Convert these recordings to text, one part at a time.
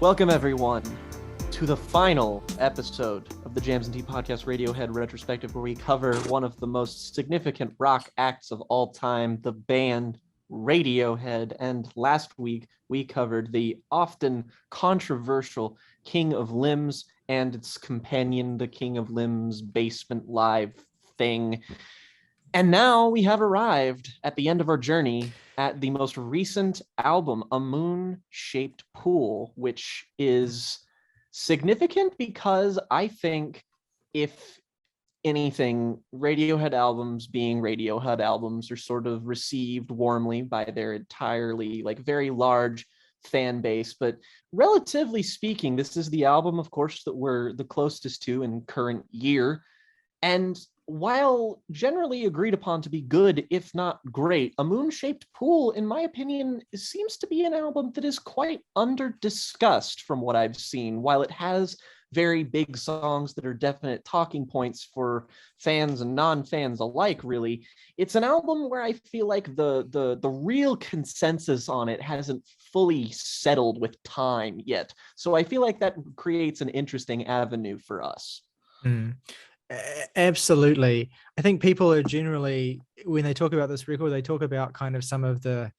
Welcome, everyone, to the final episode of the Jams and Tea Podcast Radiohead Retrospective, where we cover one of the most significant rock acts of all time, the band Radiohead. And last week, we covered the often controversial King of Limbs and its companion, the King of Limbs Basement Live thing. And now we have arrived at the end of our journey at the most recent album, A Moon-Shaped Pool, which is significant because I think, if anything, Radiohead albums being Radiohead albums are sort of received warmly by their entirely, very large fan base. But relatively speaking, this is the album, of course, that we're the closest to in current year. And while generally agreed upon to be good, if not great, A Moon-Shaped Pool, in my opinion, seems to be an album that is quite under-discussed from what I've seen. While it has very big songs that are definite talking points for fans and non-fans alike, really, it's an album where I feel like the real consensus on it hasn't fully settled with time yet. So I feel like that creates an interesting avenue for us. Absolutely. I think people are generally, when they talk about this record, they talk about kind of some of the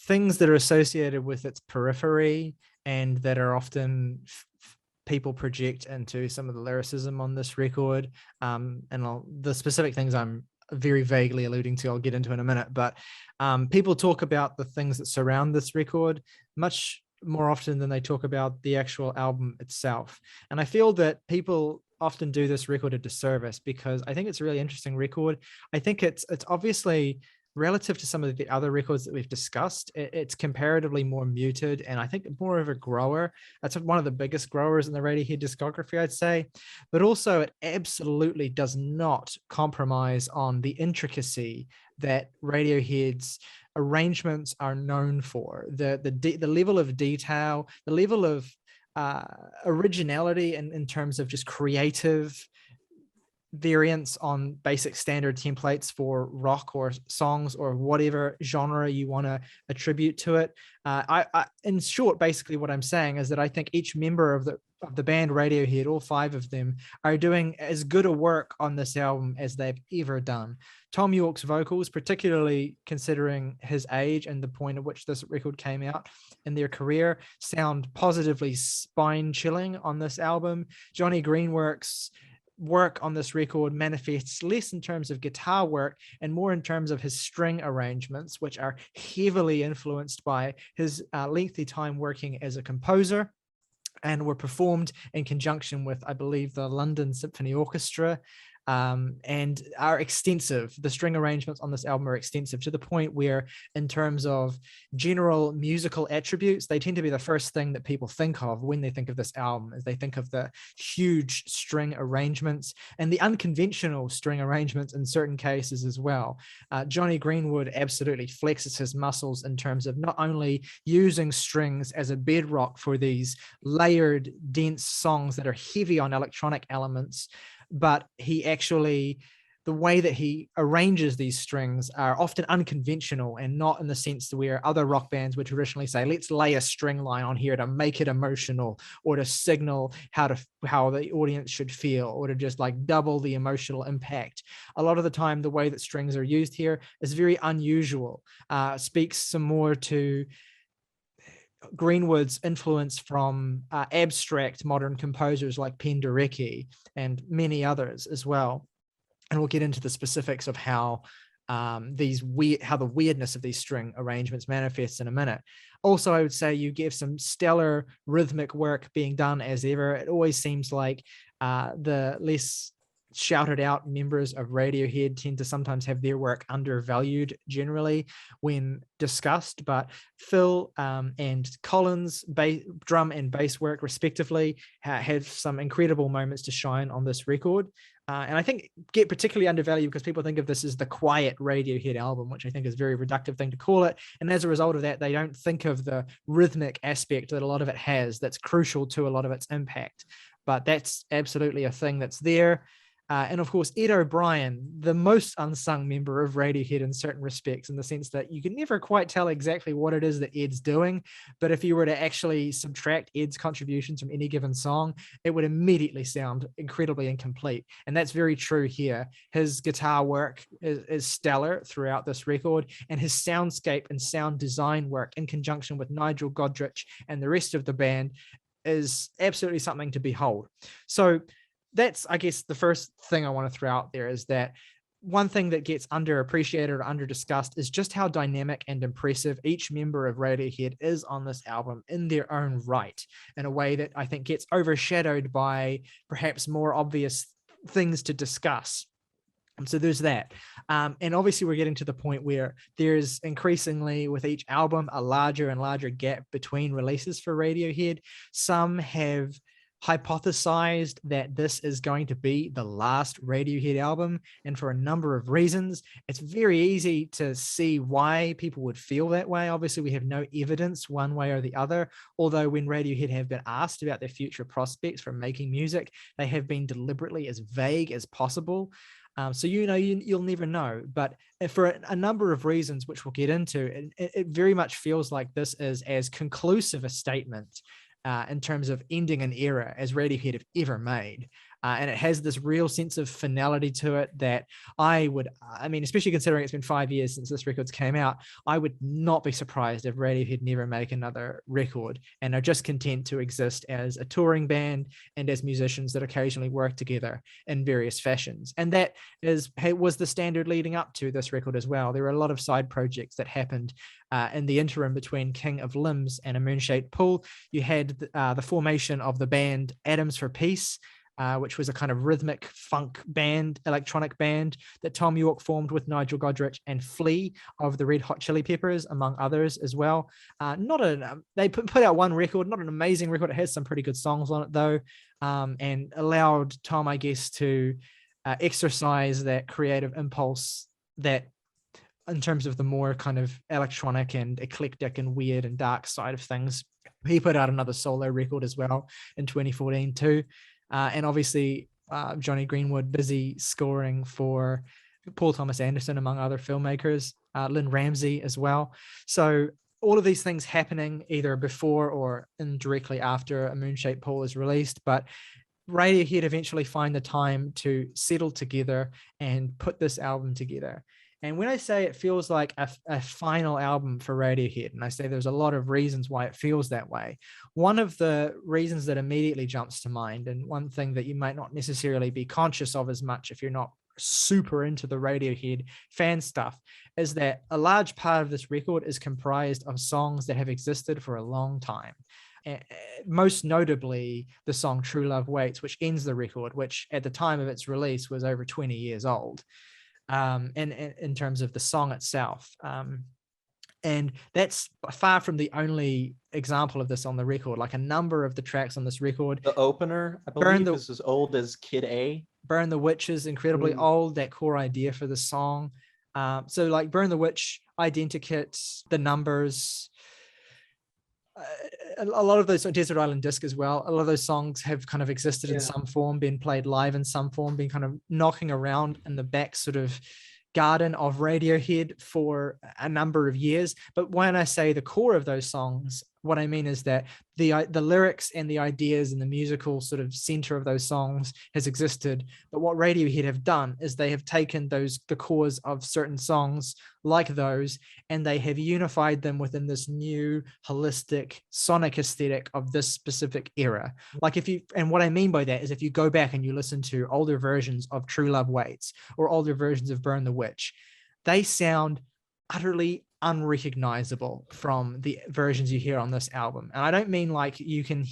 things that are associated with its periphery and that are often people project into some of the lyricism on this record. The specific things I'm very vaguely alluding to, I'll get into in a minute, but people talk about the things that surround this record much more often than they talk about the actual album itself. And I feel that people often do this record a disservice because I think it's a really interesting record. I think it's obviously, relative to some of the other records that we've discussed, it's comparatively more muted and I think more of a grower. That's one of the biggest growers in the Radiohead discography, I'd say. But also it absolutely does not compromise on the intricacy that Radiohead's arrangements are known for. The level of detail, the level of originality in terms of just creative variants on basic standard templates for rock or songs or whatever genre you want to attribute to it. In short, basically what I'm saying is that I think each member of the band Radiohead, all five of them, are doing as good a work on this album as they've ever done. Tom York's vocals, particularly considering his age and the point at which this record came out in their career, sound positively spine-chilling on this album. Johnny Greenwork's work on this record manifests less in terms of guitar work and more in terms of his string arrangements, which are heavily influenced by his lengthy time working as a composer, and were performed in conjunction with, I believe, the London Symphony Orchestra, and are extensive. The string arrangements on this album are extensive to the point where, in terms of general musical attributes, they tend to be the first thing that people think of when they think of this album, as they think of the huge string arrangements and the unconventional string arrangements in certain cases as well. Johnny Greenwood absolutely flexes his muscles in terms of not only using strings as a bedrock for these layered, dense songs that are heavy on electronic elements, but the way that he arranges these strings are often unconventional and not in the sense where other rock bands would traditionally say, let's lay a string line on here to make it emotional or to signal how the audience should feel or to just double the emotional impact. A lot of the time, the way that strings are used here is very unusual, speaks some more to Greenwood's influence from abstract modern composers like Penderecki and many others as well. And we'll get into the specifics of how the weirdness of these string arrangements manifests in a minute. Also, I would say you give some stellar rhythmic work being done as ever. It always seems like the less shouted out members of Radiohead tend to sometimes have their work undervalued generally when discussed, but Phil and Colin's drum and bass work respectively have some incredible moments to shine on this record. And I think get particularly undervalued because people think of this as the quiet Radiohead album, which I think is a very reductive thing to call it. And as a result of that, they don't think of the rhythmic aspect that a lot of it has that's crucial to a lot of its impact. But that's absolutely a thing that's there. And of course, Ed O'Brien, the most unsung member of Radiohead in certain respects, in the sense that you can never quite tell exactly what it is that Ed's doing. But if you were to actually subtract Ed's contributions from any given song, it would immediately sound incredibly incomplete. And that's very true here. His guitar work is stellar throughout this record, and his soundscape and sound design work in conjunction with Nigel Godrich and the rest of the band is absolutely something to behold. So that's, I guess, the first thing I want to throw out there, is that one thing that gets underappreciated or under-discussed is just how dynamic and impressive each member of Radiohead is on this album in their own right, in a way that I think gets overshadowed by perhaps more obvious things to discuss. So there's that. And obviously we're getting to the point where there's increasingly, with each album, a larger and larger gap between releases for Radiohead. Some have hypothesized that this is going to be the last Radiohead album, and for a number of reasons. It's very easy to see why people would feel that way. Obviously, we have no evidence one way or the other, although when Radiohead have been asked about their future prospects for making music, they have been deliberately as vague as possible. So you'll never know. But for a number of reasons, which we'll get into, it very much feels like this is as conclusive a statement in terms of ending an era as Radiohead have ever made. And it has this real sense of finality to it that especially considering it's been 5 years since this record came out, I would not be surprised if Radiohead never make another record and are just content to exist as a touring band and as musicians that occasionally work together in various fashions. And that was the standard leading up to this record as well. There were a lot of side projects that happened in the interim between King of Limbs and A Moonshaped Pool. You had the formation of the band Atoms for Peace, which was a kind of rhythmic funk band, electronic band that Tom York formed with Nigel Godrich and Flea of the Red Hot Chili Peppers, among others as well. They put out one record, not an amazing record. It has some pretty good songs on it though, and allowed Tom, I guess, to exercise that creative impulse that, in terms of the more kind of electronic and eclectic and weird and dark side of things. He put out another solo record as well in 2014 too. And obviously, Johnny Greenwood busy scoring for Paul Thomas Anderson, among other filmmakers, Lynn Ramsey as well. So all of these things happening either before or indirectly after A Moonshaped Pool is released, but Radiohead eventually find the time to settle together and put this album together. And when I say it feels like a final album for Radiohead, and I say there's a lot of reasons why it feels that way, one of the reasons that immediately jumps to mind, and one thing that you might not necessarily be conscious of as much if you're not super into the Radiohead fan stuff, is that a large part of this record is comprised of songs that have existed for a long time. Most notably the song True Love Waits, which ends the record, which at the time of its release was over 20 years old. And in terms of the song itself. And that's far from the only example of this on the record. Like a number of the tracks on this record. The opener, I believe, is as old as Kid A. Burn the Witch is incredibly old, that core idea for the song. So like Burn the Witch, Identikit, The Numbers, a lot of those, Desert Island Disc as well, a lot of those songs have kind of existed in some form, been played live in some form, been kind of knocking around in the back sort of garden of Radiohead for a number of years. But when I say the core of those songs, what I mean is that the lyrics and the ideas and the musical sort of center of those songs has existed. But what Radiohead have done is they have taken the cores of certain songs like those, and they have unified them within this new holistic sonic aesthetic of this specific era. Like and what I mean by that is if you go back and you listen to older versions of True Love Waits or older versions of Burn the Witch, they sound utterly unrecognizable from the versions you hear on this album. And I don't mean like you can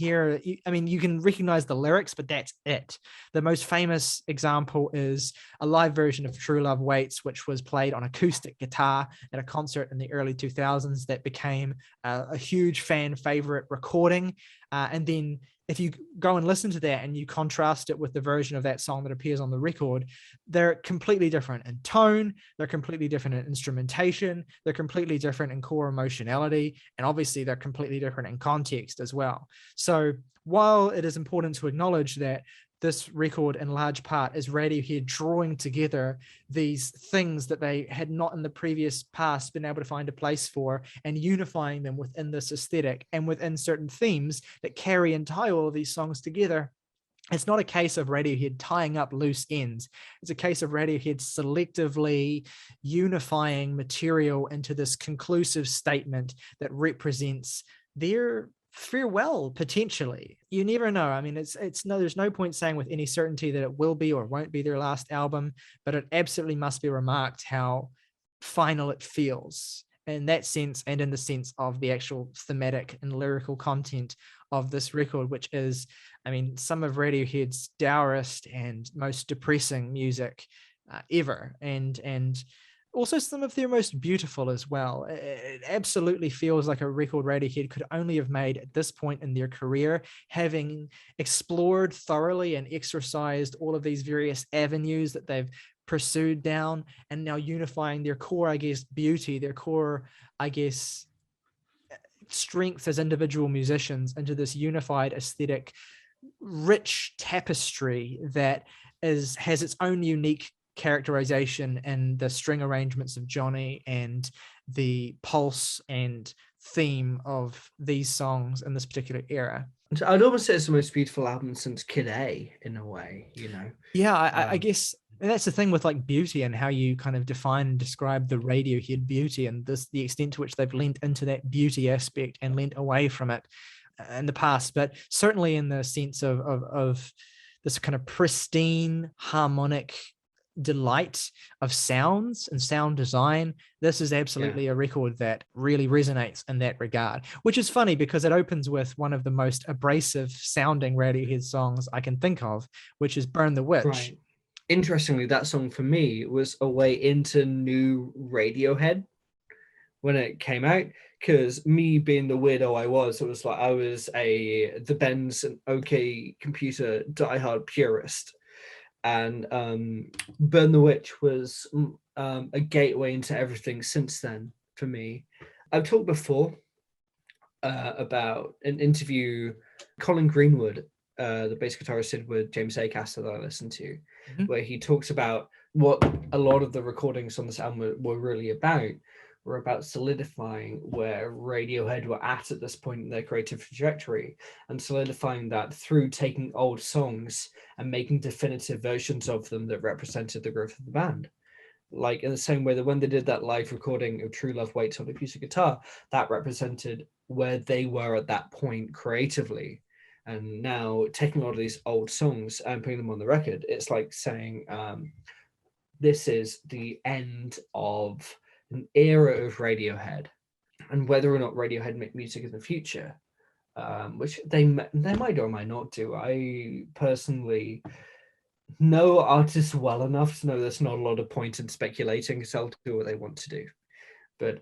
recognize the lyrics, but that's it. The most famous example is a live version of True Love Waits, which was played on acoustic guitar at a concert in the early 2000s that became a huge fan favorite recording. And then if you go and listen to that and you contrast it with the version of that song that appears on the record, they're completely different in tone, they're completely different in instrumentation, they're completely different in core emotionality, and obviously they're completely different in context as well. So while it is important to acknowledge that this record in large part is Radiohead drawing together these things that they had not in the previous past been able to find a place for, and unifying them within this aesthetic and within certain themes that carry and tie all of these songs together. It's not a case of Radiohead tying up loose ends. It's a case of Radiohead selectively unifying material into this conclusive statement that represents their farewell, potentially. You never know. I mean, there's no point saying with any certainty that it will be or won't be their last album, but it absolutely must be remarked how final it feels in that sense, and in the sense of the actual thematic and lyrical content of this record, which is, I mean, some of Radiohead's dourest and most depressing music ever, and also some of their most beautiful as well. It absolutely feels like a record Radiohead could only have made at this point in their career, having explored thoroughly and exercised all of these various avenues that they've pursued down, and now unifying their core, I guess, beauty, their core, I guess, strength as individual musicians into this unified aesthetic, rich tapestry that has its own unique characterization in the string arrangements of Johnny and the pulse and theme of these songs in this particular era. I'd almost say it's the most beautiful album since Kid A, in a way, Yeah, I guess that's the thing with like beauty and how you kind of define and describe the Radiohead beauty, and the extent to which they've leaned into that beauty aspect and leaned away from it in the past, but certainly in the sense of this kind of pristine harmonic delight of sounds and sound design. This is absolutely a record that really resonates in that regard, which is funny because it opens with one of the most abrasive sounding Radiohead songs I can think of, which is Burn the Witch. Right. Interestingly, that song for me was a way into new Radiohead when it came out, because me being the weirdo I was, it was like I was the Benz and OK Computer diehard purist, and Burn the Witch was a gateway into everything since then for me. I've talked before about an interview Colin Greenwood, the bass guitarist, did with James Acaster that I listened to, where he talks about what a lot of the recordings on this album were really about. Were about solidifying where Radiohead were at this point in their creative trajectory, and solidifying that through taking old songs and making definitive versions of them that represented the growth of the band. Like in the same way that when they did that live recording of True Love Waits on acoustic guitar, that represented where they were at that point creatively. And now taking a lot of these old songs and putting them on the record, it's like saying this is the end of an era of Radiohead, and whether or not Radiohead make music in the future, which they might or might not do. I personally know artists well enough to know there's not a lot of point in speculating, because they'll do what they want to do. But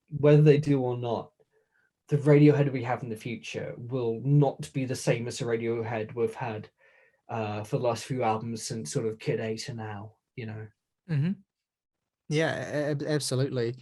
whether they do or not, the Radiohead we have in the future will not be the same as the Radiohead we've had for the last few albums since sort of Kid A to now, Mm-hmm. Yeah, absolutely.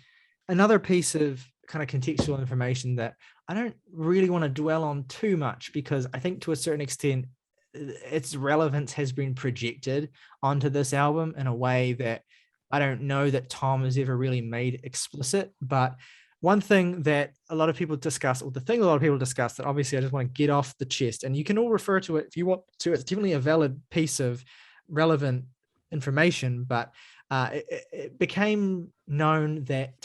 Another piece of kind of contextual information that I don't really want to dwell on too much, because I think to a certain extent its relevance has been projected onto this album in a way that I don't know that Tom has ever really made explicit. But one thing that a lot of people discuss, or the thing a lot of people discuss that obviously I just want to get off the chest, and you can all refer to it if you want to, it's definitely a valid piece of relevant information, but it became known that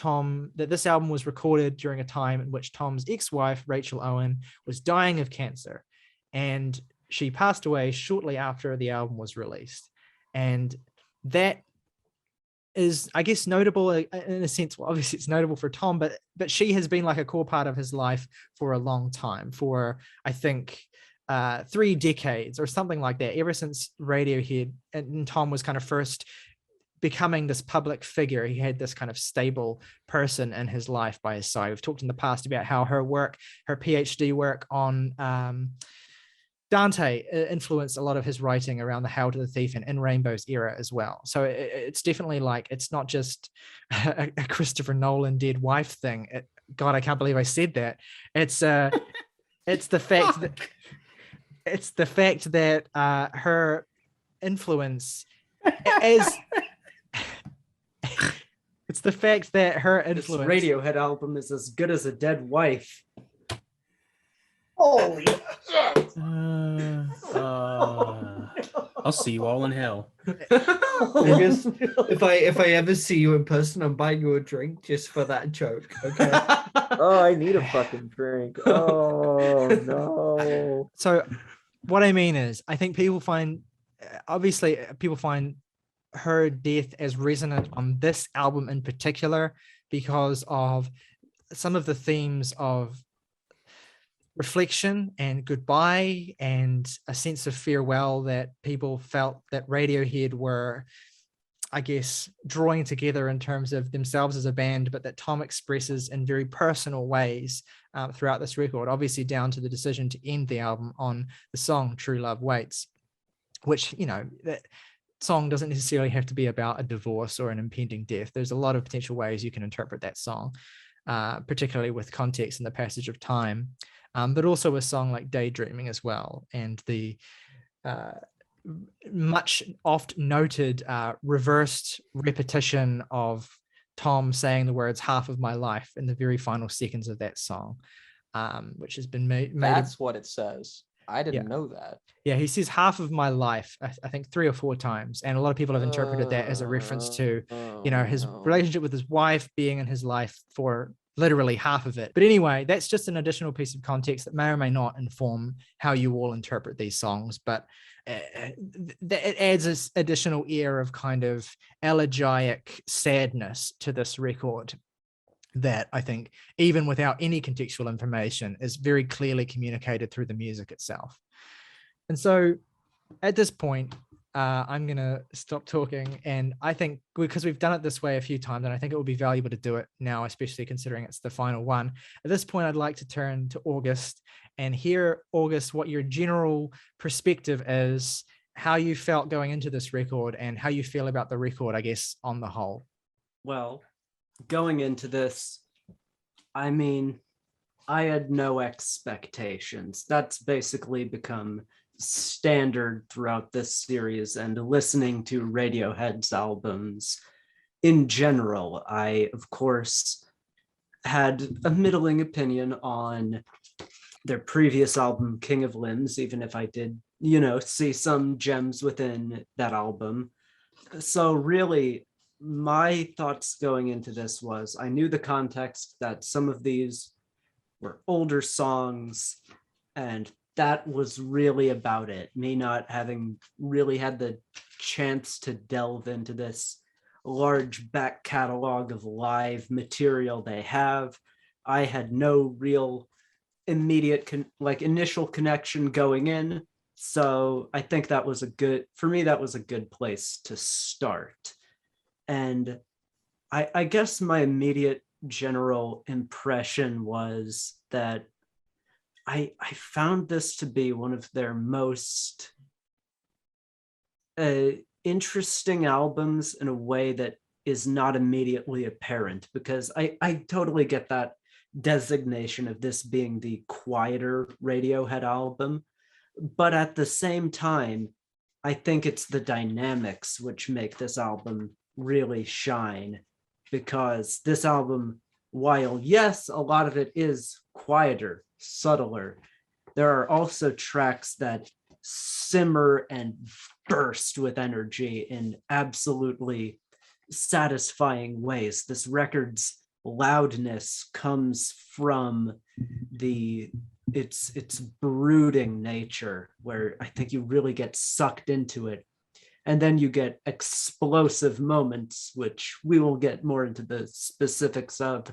this album was recorded during a time in which Tom's ex-wife, Rachel Owen, was dying of cancer, and she passed away shortly after the album was released. And that is, I guess, notable in a sense. Well, obviously it's notable for Tom, but she has been like a core part of his life for a long time, for I think 3 decades or something like that, ever since Radiohead and Tom was kind of first becoming this public figure. He had this kind of stable person in his life by his side. We've talked in the past about how her PhD work on Dante influenced a lot of his writing around the Hail to the Thief and In Rainbows era as well. So it's definitely like, it's not just a Christopher Nolan dead wife thing. God, I can't believe I said that. It's the fact that it's the fact that her influence as it's the fact that her This influence Radiohead album is as good as a dead wife. Holy I'll see you all in hell. August, if I ever see you in person, I'm buying you a drink just for that joke. Okay. Oh, I need a fucking drink. Oh no. So what I mean is, I think people find, obviously, people find her death as resonant on this album in particular because of some of the themes of reflection and goodbye and a sense of farewell that people felt that Radiohead were, I guess, drawing together in terms of themselves as a band, but that Tom expresses in very personal ways throughout this record, obviously down to the decision to end the album on the song True Love Waits, which, you know, that song doesn't necessarily have to be about a divorce or an impending death. There's a lot of potential ways you can interpret that song, particularly with context and the passage of time, but also a song like Daydreaming as well, and the much oft noted reversed repetition of Tom saying the words "half of my life" in the very final seconds of that song, which has been made. That's what it says. I didn't Yeah. know that. Yeah, he says "half of my life," I think 3 or 4 times, and a lot of people have interpreted that as a reference to, you know, his relationship with his wife being in his life for literally half of it. But anyway, that's just an additional piece of context that may or may not inform how you all interpret these songs, but it adds this additional air of kind of elegiac sadness to this record that I think, even without any contextual information, is very clearly communicated through the music itself. And so at this point, I'm going to stop talking. And I think because we've done it this way a few times, and I think it would be valuable to do it now, especially considering it's the final one. At this point, I'd like to turn to August and hear, August, what your general perspective is, how you felt going into this record, and how you feel about the record, I guess, on the whole. Well, going into this, I mean, I had no expectations. That's basically become standard throughout this series, and listening to Radiohead's albums in general, I, of course, had a middling opinion on their previous album, King of Limbs, even if I did, you know, see some gems within that album. So really, my thoughts going into this was, I knew the context that some of these were older songs, and that was really about it. Me not having really had the chance to delve into this large back catalog of live material they have. I had no real immediate initial connection going in. So I think that was for me, that was a good place to start. And I guess my immediate general impression was that I found this to be one of their most interesting albums in a way that is not immediately apparent, because I totally get that designation of this being the quieter Radiohead album. But at the same time, I think it's the dynamics which make this album really shine, because this album, while yes, a lot of it is quieter, subtler, there are also tracks that simmer and burst with energy in absolutely satisfying ways. This record's loudness comes from its brooding nature, where I think you really get sucked into it. And then you get explosive moments, which we will get more into the specifics of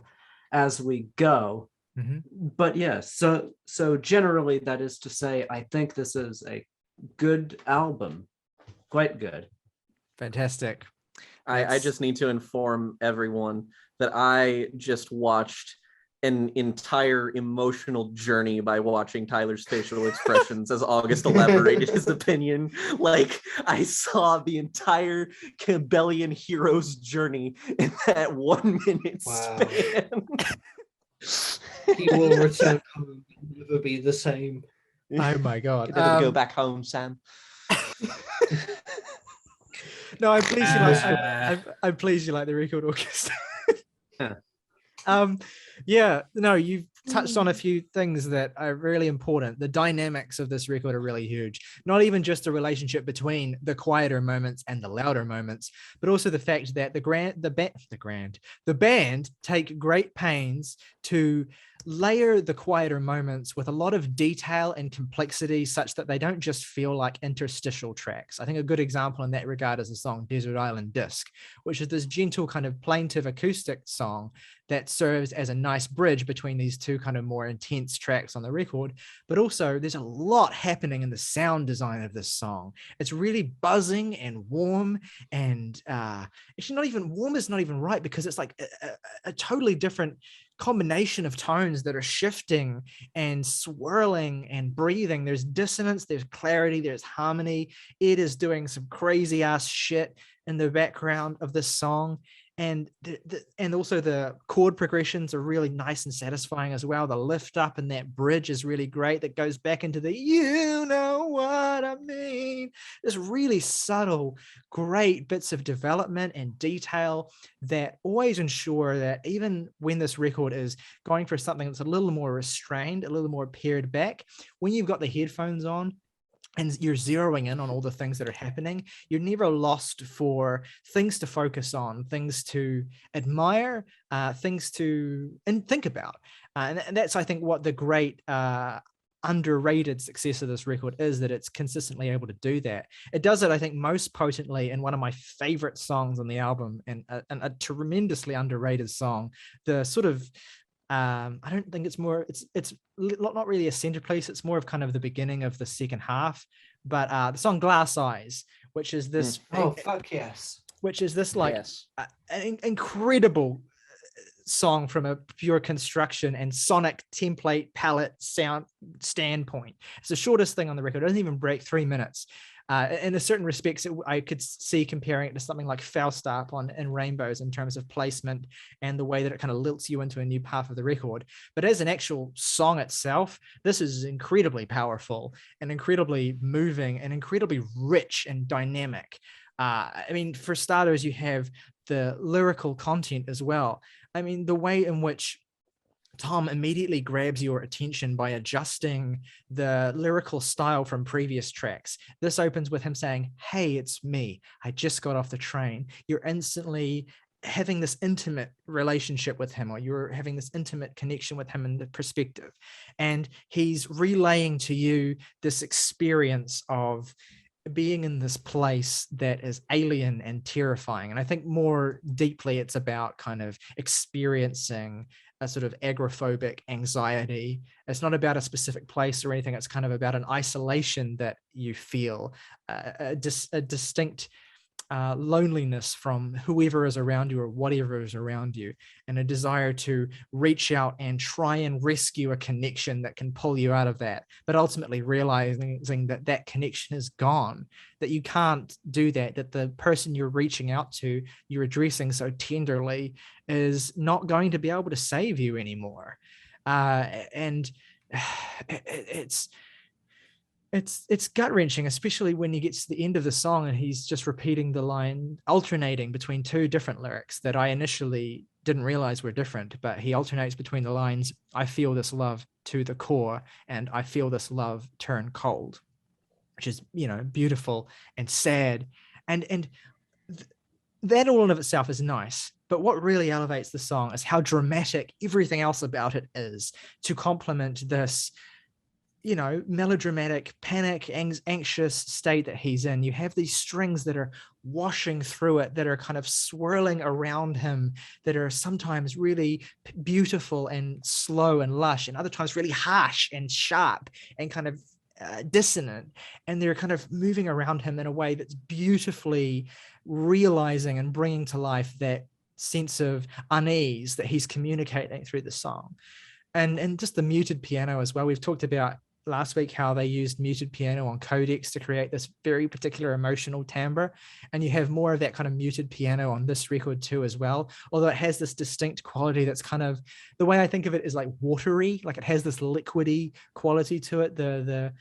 as we go. Mm-hmm. But yeah, so generally, that is to say, I think this is a good album, quite good. Fantastic. I just need to inform everyone that I just watched an entire emotional journey by watching Tyler's facial expressions as August elaborated his opinion. Like, I saw the entire Cabellian hero's journey in that 1 minute span. He will return home and never be the same. Oh my God. You're never to go back home, Sam. No, I'm pleased you like. Ah. I'm pleased you like the record orchestra. Yeah. Yeah, no, you've touched on a few things that are really important. The dynamics of this record are really huge. Not even just the relationship between the quieter moments and the louder moments, but also the fact that the band take great pains to layer the quieter moments with a lot of detail and complexity such that they don't just feel like interstitial tracks. I think a good example in that regard is the song Desert Island Disc, which is this gentle kind of plaintive acoustic song that serves as a nice bridge between these two kind of more intense tracks on the record. But also there's a lot happening in the sound design of this song. It's really buzzing and warm, and actually not even warm is not even right, because it's like a totally different combination of tones that are shifting and swirling and breathing. There's dissonance, there's clarity, there's harmony. It is doing some crazy ass shit in the background of this song. And and also the chord progressions are really nice and satisfying as well. The lift up in that bridge is really great. That goes back into the "you know what I mean." There's really subtle, great bits of development and detail that always ensure that even when this record is going for something that's a little more restrained, a little more pared back, when you've got the headphones on and you're zeroing in on all the things that are happening, you're never lost for things to focus on, things to admire, things to think about. And that's, I think, what the great underrated success of this record is, that it's consistently able to do that. It does it, I think, most potently in one of my favorite songs on the album, and a tremendously underrated song. The sort of I don't think it's not really a centerpiece. It's more of kind of the beginning of the second half. But the song Glass Eyes, which is this fuck yes, which is this like Yes. an incredible song from a pure construction and sonic template palette sound standpoint. It's the shortest thing on the record. It doesn't even break 3 minutes. In a certain respects, I could see comparing it to something like Ful Stop in Rainbows in terms of placement and the way that it kind of lilts you into a new part of the record. But as an actual song itself, this is incredibly powerful and incredibly moving and incredibly rich and dynamic. I mean, for starters, you have the lyrical content as well. I mean, the way in which Tom immediately grabs your attention by adjusting the lyrical style from previous tracks. This opens with him saying, "Hey, it's me. I just got off the train." You're instantly having this intimate relationship with him, or you're having this intimate connection with him in the perspective. And he's relaying to you this experience of being in this place that is alien and terrifying. And I think more deeply, it's about kind of experiencing a sort of agoraphobic anxiety. It's not about a specific place or anything. It's kind of about an isolation that you feel, a distinct loneliness from whoever is around you or whatever is around you, and a desire to reach out and try and rescue a connection that can pull you out of that, but ultimately realizing that that connection is gone, that you can't do that, that the person you're reaching out to, you're addressing so tenderly, is not going to be able to save you anymore. And it's gut-wrenching, especially when he gets to the end of the song and he's just repeating the line, alternating between two different lyrics that I initially didn't realize were different, but he alternates between the lines, "I feel this love to the core," and "I feel this love turn cold," which is, beautiful and sad. And that all in of itself is nice, but what really elevates the song is how dramatic everything else about it is to complement this melodramatic, panic, anxious state that he's in. You have these strings that are washing through it, that are kind of swirling around him, that are sometimes really beautiful and slow and lush, and other times really harsh and sharp and kind of dissonant. And they're kind of moving around him in a way that's beautifully realizing and bringing to life that sense of unease that he's communicating through the song. And just the muted piano as well. We've talked about last week how they used muted piano on codecs to create this very particular emotional timbre, and you have more of that kind of muted piano on this record too as well, although it has this distinct quality that's kind of, the way I think of it is like watery, like it has this liquidy quality to it, the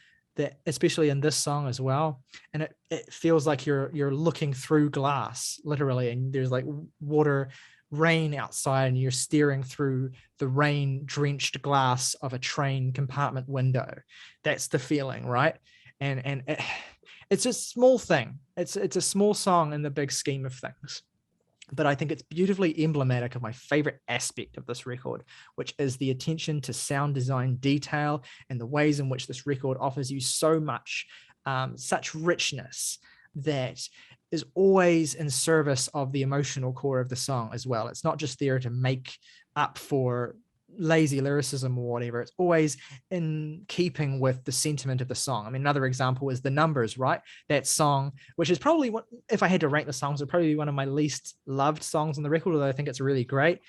especially in this song as well, and it feels like you're looking through glass literally, and there's like rain outside and you're staring through the rain drenched glass of a train compartment window. That's the feeling, right? And it's a small thing, it's a small song in the big scheme of things, but I think it's beautifully emblematic of my favorite aspect of this record, which is the attention to sound design detail and the ways in which this record offers you so much, such richness that is always in service of the emotional core of the song as well. It's not just there to make up for lazy lyricism or whatever. It's always in keeping with the sentiment of the song. I mean, another example is The Numbers, right? That song, which is probably one, if I had to rank the songs, would probably be one of my least loved songs on the record, although I think it's really great,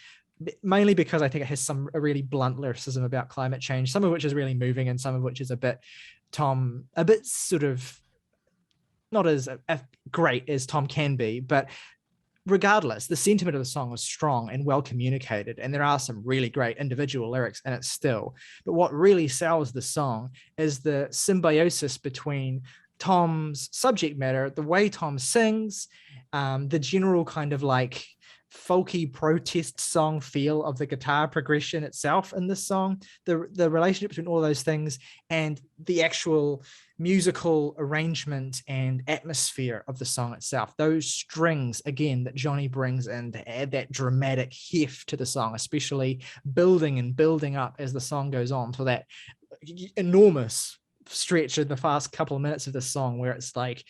mainly because I think it has a really blunt lyricism about climate change, some of which is really moving and some of which is a bit sort of not as great as Tom can be, but regardless, the sentiment of the song is strong and well communicated, and there are some really great individual lyrics in it still. But what really sells the song is the symbiosis between Tom's subject matter, the way Tom sings, the general kind of like folky protest song feel of the guitar progression itself in this song, the relationship between all those things, and the actual musical arrangement and atmosphere of the song itself. Those strings, again, that Johnny brings in to add that dramatic heft to the song, especially building and building up as the song goes on to that enormous stretch in the first couple of minutes of the song where it's like,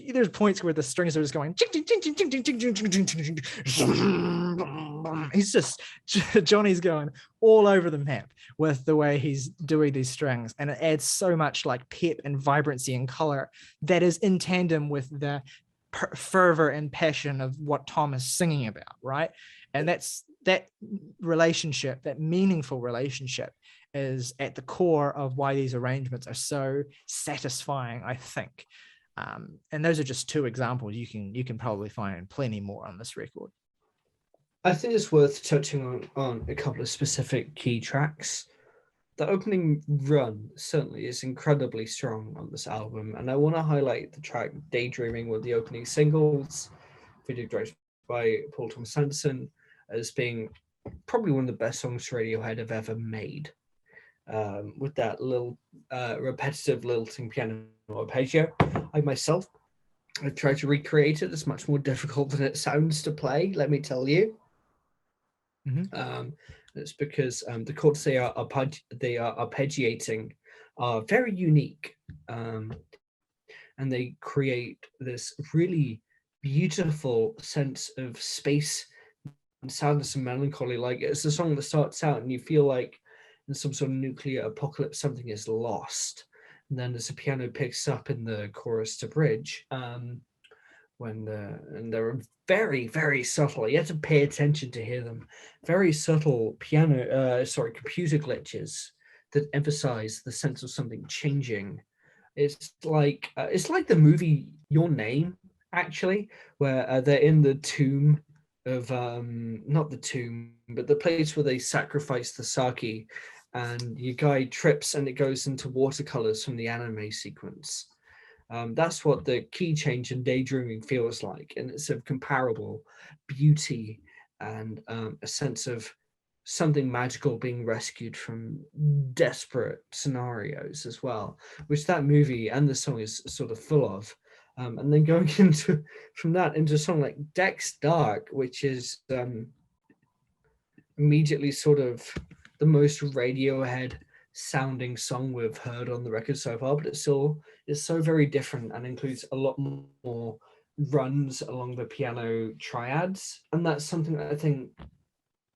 there's points where the strings are just going. He's just, Johnny's going all over the map with the way he's doing these strings, and it adds so much like pep and vibrancy and color that is in tandem with the fervor and passion of what Tom is singing about, right? And that relationship, that meaningful relationship, is at the core of why these arrangements are so satisfying, I think. And those are just two examples. You can probably find plenty more on this record. I think it's worth touching on a couple of specific key tracks. The opening run certainly is incredibly strong on this album, and I want to highlight the track Daydreaming, with the opening singles, video directed by Paul Thomas Anderson, as being probably one of the best songs Radiohead have ever made. With that little repetitive lilting piano arpeggio. I myself have tried to recreate it. It's much more difficult than it sounds to play, let me tell you. Mm-hmm. It's because the chords they are arpeggiating are very unique, and they create this really beautiful sense of space and sadness and melancholy. Like, it's a song that starts out and you feel like in some sort of nuclear apocalypse something is lost, and then as the piano picks up in the chorus to bridge, and they're very, very subtle. You have to pay attention to hear them. Very subtle computer glitches that emphasize the sense of something changing. It's like the movie Your Name, actually, where they're in the tomb of not the tomb, but the place where they sacrifice the sake, and your guy trips and it goes into watercolors from the anime sequence. That's what the key change in Daydreaming feels like, and it's of comparable beauty and a sense of something magical being rescued from desperate scenarios as well, which that movie and the song is sort of full of. And then going from that into a song like Dex Dark, which is immediately sort of the most Radiohead sounding song we've heard on the record so far, but it's so very different and includes a lot more runs along the piano triads, and that's something that I think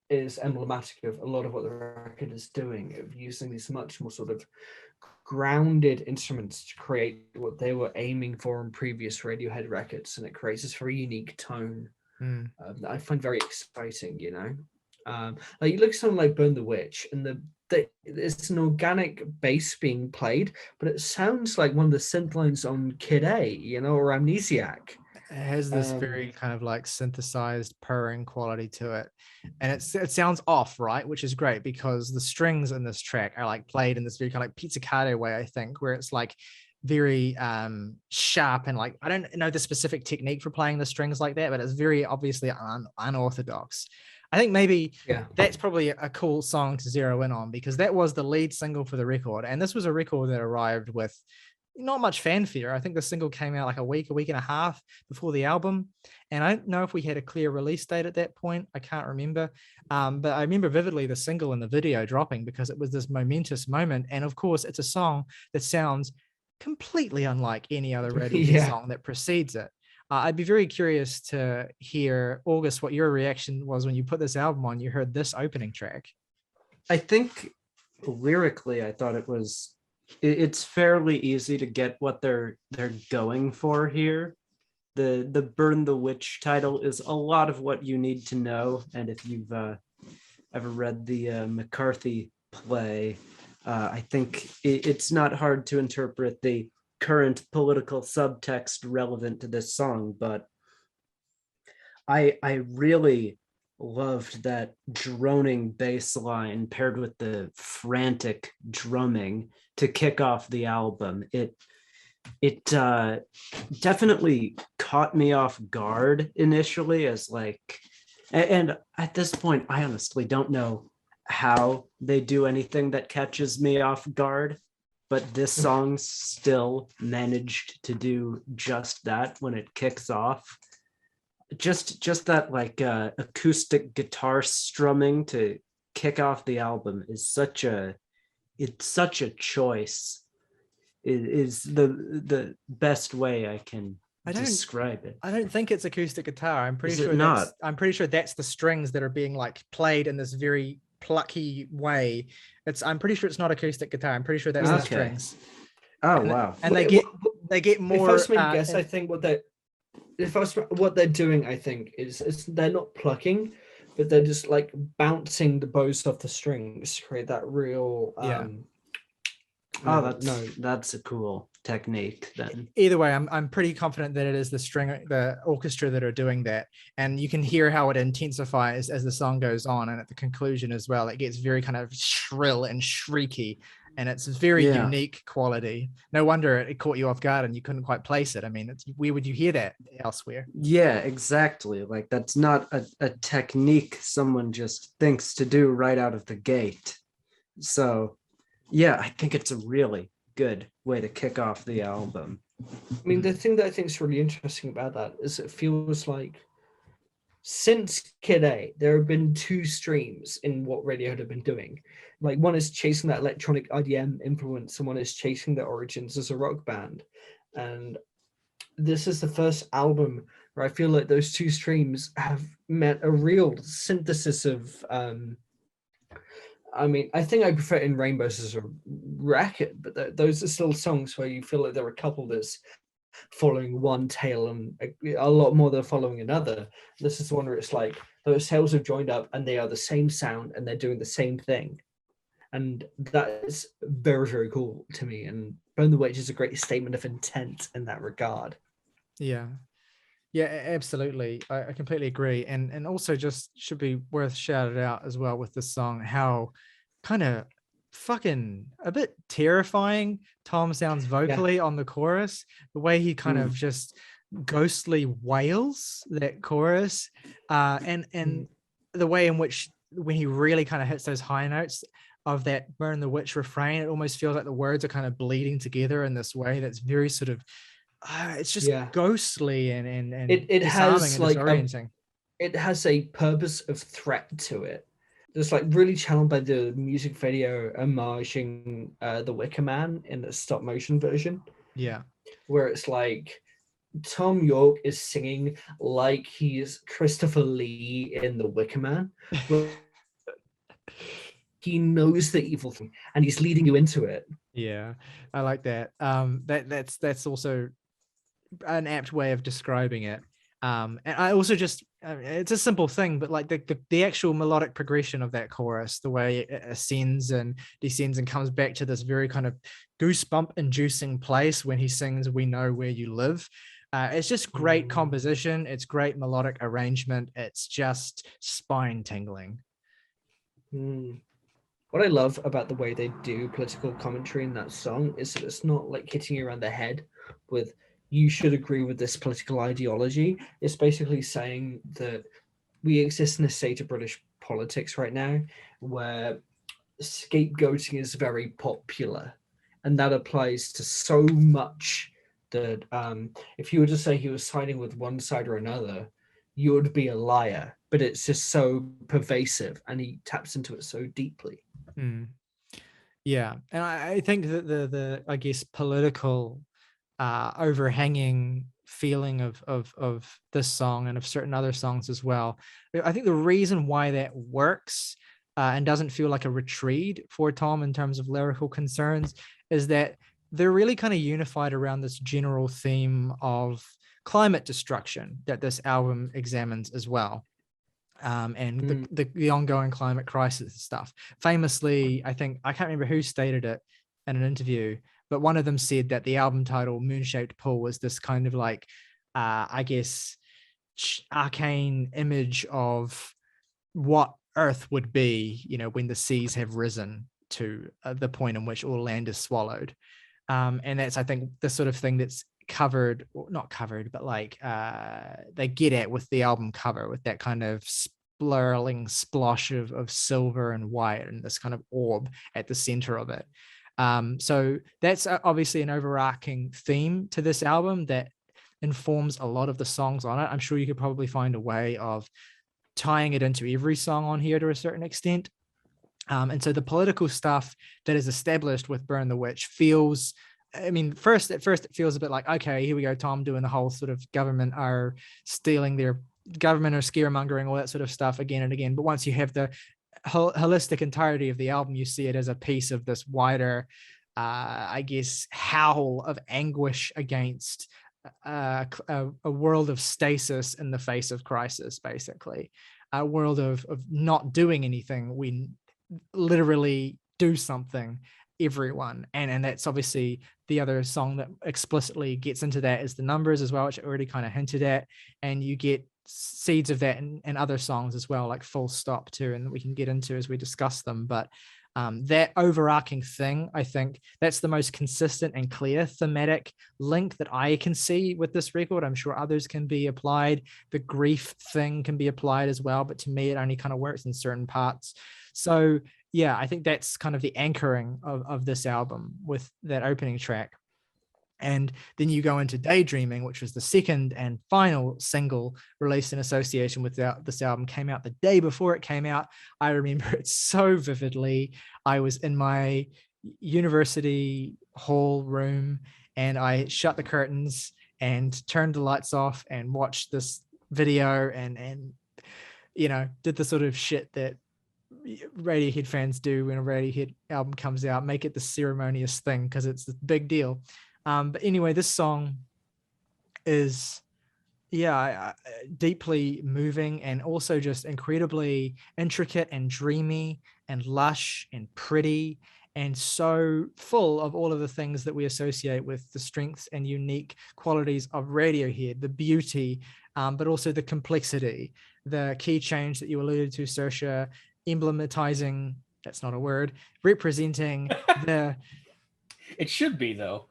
is emblematic of a lot of what the record is doing, of using these much more sort of grounded instruments to create what they were aiming for in previous Radiohead records, and it creates this very unique tone that I find very exciting, you know. Like you look at something like Burn the Witch, and it's an organic bass being played, but it sounds like one of the synth lines on Kid A, or Amnesiac. It has this very kind of like synthesized purring quality to it, and it sounds off, right? Which is great because the strings in this track are like played in this very kind of like pizzicato way, I think, where it's like very sharp, and like I don't know the specific technique for playing the strings like that, but it's very obviously unorthodox. I think maybe that's probably a cool song to zero in on, because that was the lead single for the record, and this was a record that arrived with not much fanfare. I think the single came out like a week and a half before the album, and I don't know if we had a clear release date at that point. I can't remember, but I remember vividly the single and the video dropping, because it was this momentous moment. And of course, it's a song that sounds completely unlike any other Radiohead song that precedes it. I'd be very curious to hear, August, what your reaction was when you put this album on. You heard this opening track. I think lyrically, I thought it's fairly easy to get what they're going for here. The Burn the Witch title is a lot of what you need to know, and if you've ever read the McCarthy play, I think it's not hard to interpret the current political subtext relevant to this song. But I really loved that droning bass line paired with the frantic drumming to kick off the album. It definitely caught me off guard initially, as like, and at this point I honestly don't know how they do anything that catches me off guard, but this song still managed to do just that when it kicks off. Just that like acoustic guitar strumming to kick off the album is such a choice. It is the best way I can describe it. I don't think it's acoustic guitar. I'm pretty sure that's the strings that are being like played in this very plucky way. I'm pretty sure it's not acoustic guitar. I'm pretty sure that's the strings. Oh, wow. And they get more. If I was to guess, I think what they're doing, I think, is they're not plucking, but they're just like bouncing the bows off the strings to create that real. That's a cool technique then. Either way, I'm pretty confident that it is the orchestra that are doing that, and you can hear how it intensifies as the song goes on, and at the conclusion as well, it gets very kind of shrill and shrieky, and it's very unique quality. No wonder it caught you off guard and you couldn't quite place it. I mean, where would you hear that elsewhere? Yeah, exactly. Like that's not a technique someone just thinks to do right out of the gate. So yeah, I think it's a really good way to kick off the album. I mean, the thing that I think is really interesting about that is it feels like since Kid A, there have been two streams in what Radiohead have been doing. Like one is chasing that electronic IDM influence, and one is chasing their origins as a rock band. And this is the first album where I feel like those two streams have met a real synthesis of I mean, I think I prefer In Rainbows as a record, but those are still songs where you feel like they're a couple that's following one tail and a lot more than following another. This is the one where it's like those tails have joined up and they are the same sound and they're doing the same thing. And that is very, very cool to me. And Burn the Witch is a great statement of intent in that regard. Yeah. Yeah, absolutely. I completely agree. And also just should be worth shouted out as well with this song, how kind of fucking a bit terrifying Tom sounds vocally on the chorus. The way he kind of just ghostly wails that chorus. And the way in which when he really kind of hits those high notes of that Burn the Witch refrain, it almost feels like the words are kind of bleeding together in this way that's very sort of it's just ghostly and it has and like disorienting. It has a purpose of threat to it. It's like really channeled by the music video homaging the Wicker Man in the stop motion version. Yeah, where it's like Tom York is singing like he's Christopher Lee in the Wicker Man. He knows the evil thing and he's leading you into it. Yeah, I like that. That's also an apt way of describing it. And I also just I mean, it's a simple thing, but like the actual melodic progression of that chorus, the way it ascends and descends and comes back to this very kind of goosebump inducing place when he sings "We Know Where You Live." It's just great composition. It's great melodic arrangement. It's just spine tingling. What I love about the way they do political commentary in that song is that it's not like hitting you around the head with you should agree with this political ideology. It's basically saying that we exist in a state of British politics right now where scapegoating is very popular. And that applies to so much that if you were to say he was siding with one side or another, you would be a liar. But it's just so pervasive and he taps into it so deeply. Yeah, and I think that the I guess political overhanging feeling of this song and of certain other songs as well. I think the reason why that works and doesn't feel like a retreat for Tom in terms of lyrical concerns is that they're really kind of unified around this general theme of climate destruction that this album examines as well. And the ongoing climate crisis stuff. Famously, I think, I can't remember who stated it in an interview, but one of them said that the album title Moon-Shaped Pool was this kind of like, I guess, arcane image of what Earth would be, you know, when the seas have risen to the point in which all land is swallowed. And that's, I think, the sort of thing that's covered, or not covered, but like they get at with the album cover, with that kind of splurling splosh of silver and white and this kind of orb at the center of it. So that's obviously an overarching theme to this album that informs a lot of the songs on it. I'm sure you could probably find a way of tying it into every song on here to a certain extent. And so the political stuff that is established with Burn the Witch feels, I mean, at first it feels a bit like, okay, here we go, Tom doing the whole sort of government are stealing their government or scaremongering, all that sort of stuff again and again. But once you have the holistic entirety of the album, you see it as a piece of this wider, I guess, howl of anguish against a world of stasis in the face of crisis, basically. A world of not doing anything. We literally do something, everyone. And that's obviously the other song that explicitly gets into that is The Numbers as well, which I already kind of hinted at. And you get seeds of that in other songs as well, like Ful Stop too, and we can get into as we discuss them. But that overarching thing, I think that's the most consistent and clear thematic link that I can see with this record. I'm sure others can be applied. The grief thing can be applied as well, but to me, it only kind of works in certain parts. So yeah, I think that's kind of the anchoring of this album with that opening track. And then you go into Daydreaming, which was the second and final single released in association with this album, came out the day before it came out. I remember it so vividly. I was in my university hall room and I shut the curtains and turned the lights off and watched this video and you know, did the sort of shit that Radiohead fans do when a Radiohead album comes out, make it the ceremonious thing because it's a big deal. But anyway, this song is, deeply moving and also just incredibly intricate and dreamy and lush and pretty and so full of all of the things that we associate with the strengths and unique qualities of Radiohead, the beauty, but also the complexity, the key change that you alluded to, Saoirse, emblematizing, that's not a word, representing the... It should be, though.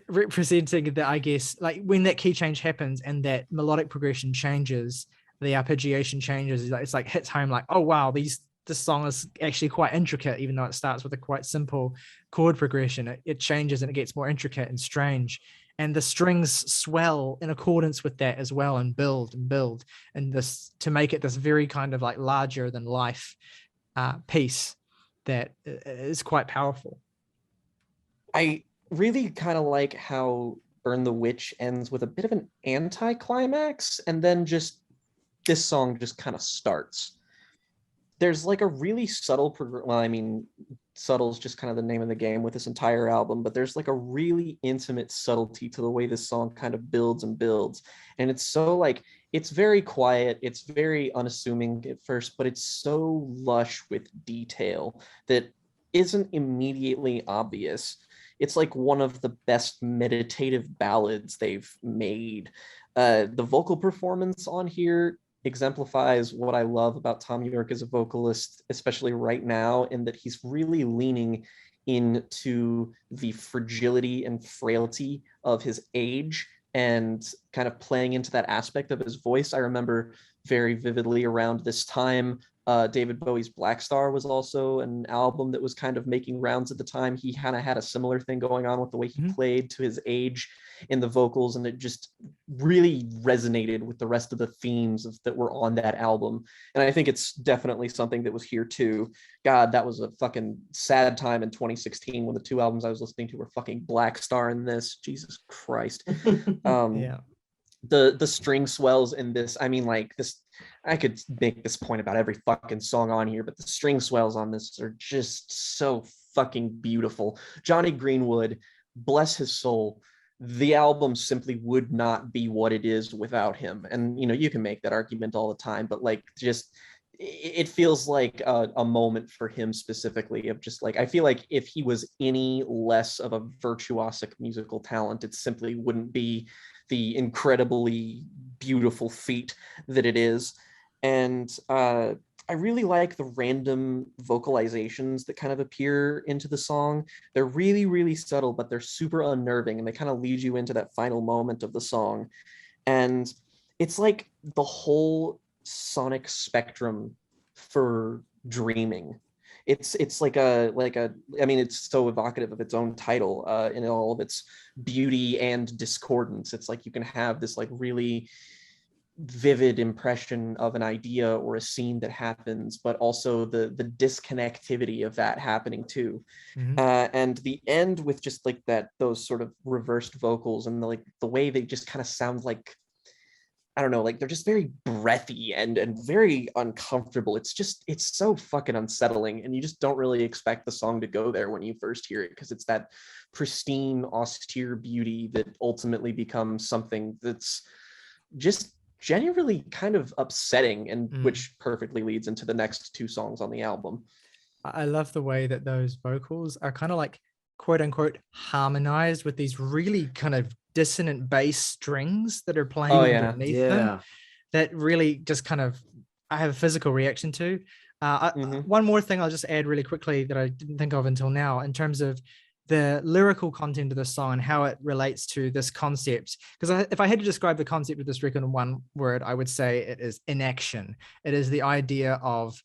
Representing that, I guess, like when that key change happens and that melodic progression changes, the arpeggiation changes, it's like hits home like, oh wow, this song is actually quite intricate, even though it starts with a quite simple chord progression. It changes and it gets more intricate and strange, and the strings swell in accordance with that as well, and build and this to make it this very kind of like larger than life piece that is quite powerful. I really kind of like how Burn the Witch ends with a bit of an anticlimax, and then just this song just kind of starts. There's like a really subtle subtle is just kind of the name of the game with this entire album, but there's like a really intimate subtlety to the way this song kind of builds and builds. And it's so like it's very quiet, it's very unassuming at first, but it's so lush with detail that isn't immediately obvious. It's like one of the best meditative ballads they've made. The vocal performance on here exemplifies what I love about Tom York as a vocalist, especially right now, in that he's really leaning into the fragility and frailty of his age and kind of playing into that aspect of his voice. I remember very vividly around this time, David Bowie's Black Star was also an album that was kind of making rounds at the time. He kind of had a similar thing going on with the way he played to his age in the vocals, and it just really resonated with the rest of the themes that were on that album. And I think it's definitely something that was here too. God, that was a fucking sad time in 2016 when the two albums I was listening to were fucking Black Star and this. Jesus Christ. Yeah. The string swells in this, I mean, like this, I could make this point about every fucking song on here, but the string swells on this are just so fucking beautiful. Johnny Greenwood, bless his soul, the album simply would not be what it is without him. And you know, you can make that argument all the time, but like, just it feels like a moment for him specifically, of just like, I feel like if he was any less of a virtuosic musical talent, it simply wouldn't be the incredibly beautiful feat that it is. And I really like the random vocalizations that kind of appear into the song. They're really, really subtle, but they're super unnerving, and they kind of lead you into that final moment of the song. And it's like the whole sonic spectrum for dreaming. It's like a I mean, it's so evocative of its own title, in all of its beauty and discordance. It's like you can have this like really vivid impression of an idea or a scene that happens, but also the disconnectivity of that happening too. And the end with just like those sort of reversed vocals and the way they just kind of sound like, I don't know, like they're just very breathy and very uncomfortable. It's so fucking unsettling, and you just don't really expect the song to go there when you first hear it, because it's that pristine, austere beauty that ultimately becomes something that's just genuinely kind of upsetting, and which perfectly leads into the next two songs on the album. I love the way that those vocals are kind of like quote unquote harmonized with these really kind of dissonant bass strings that are playing underneath them, that really just kind of, I have a physical reaction to. One more thing I'll just add really quickly that I didn't think of until now, in terms of the lyrical content of the song and how it relates to this concept. Because if I had to describe the concept of this record in one word, I would say it is inaction. It is the idea of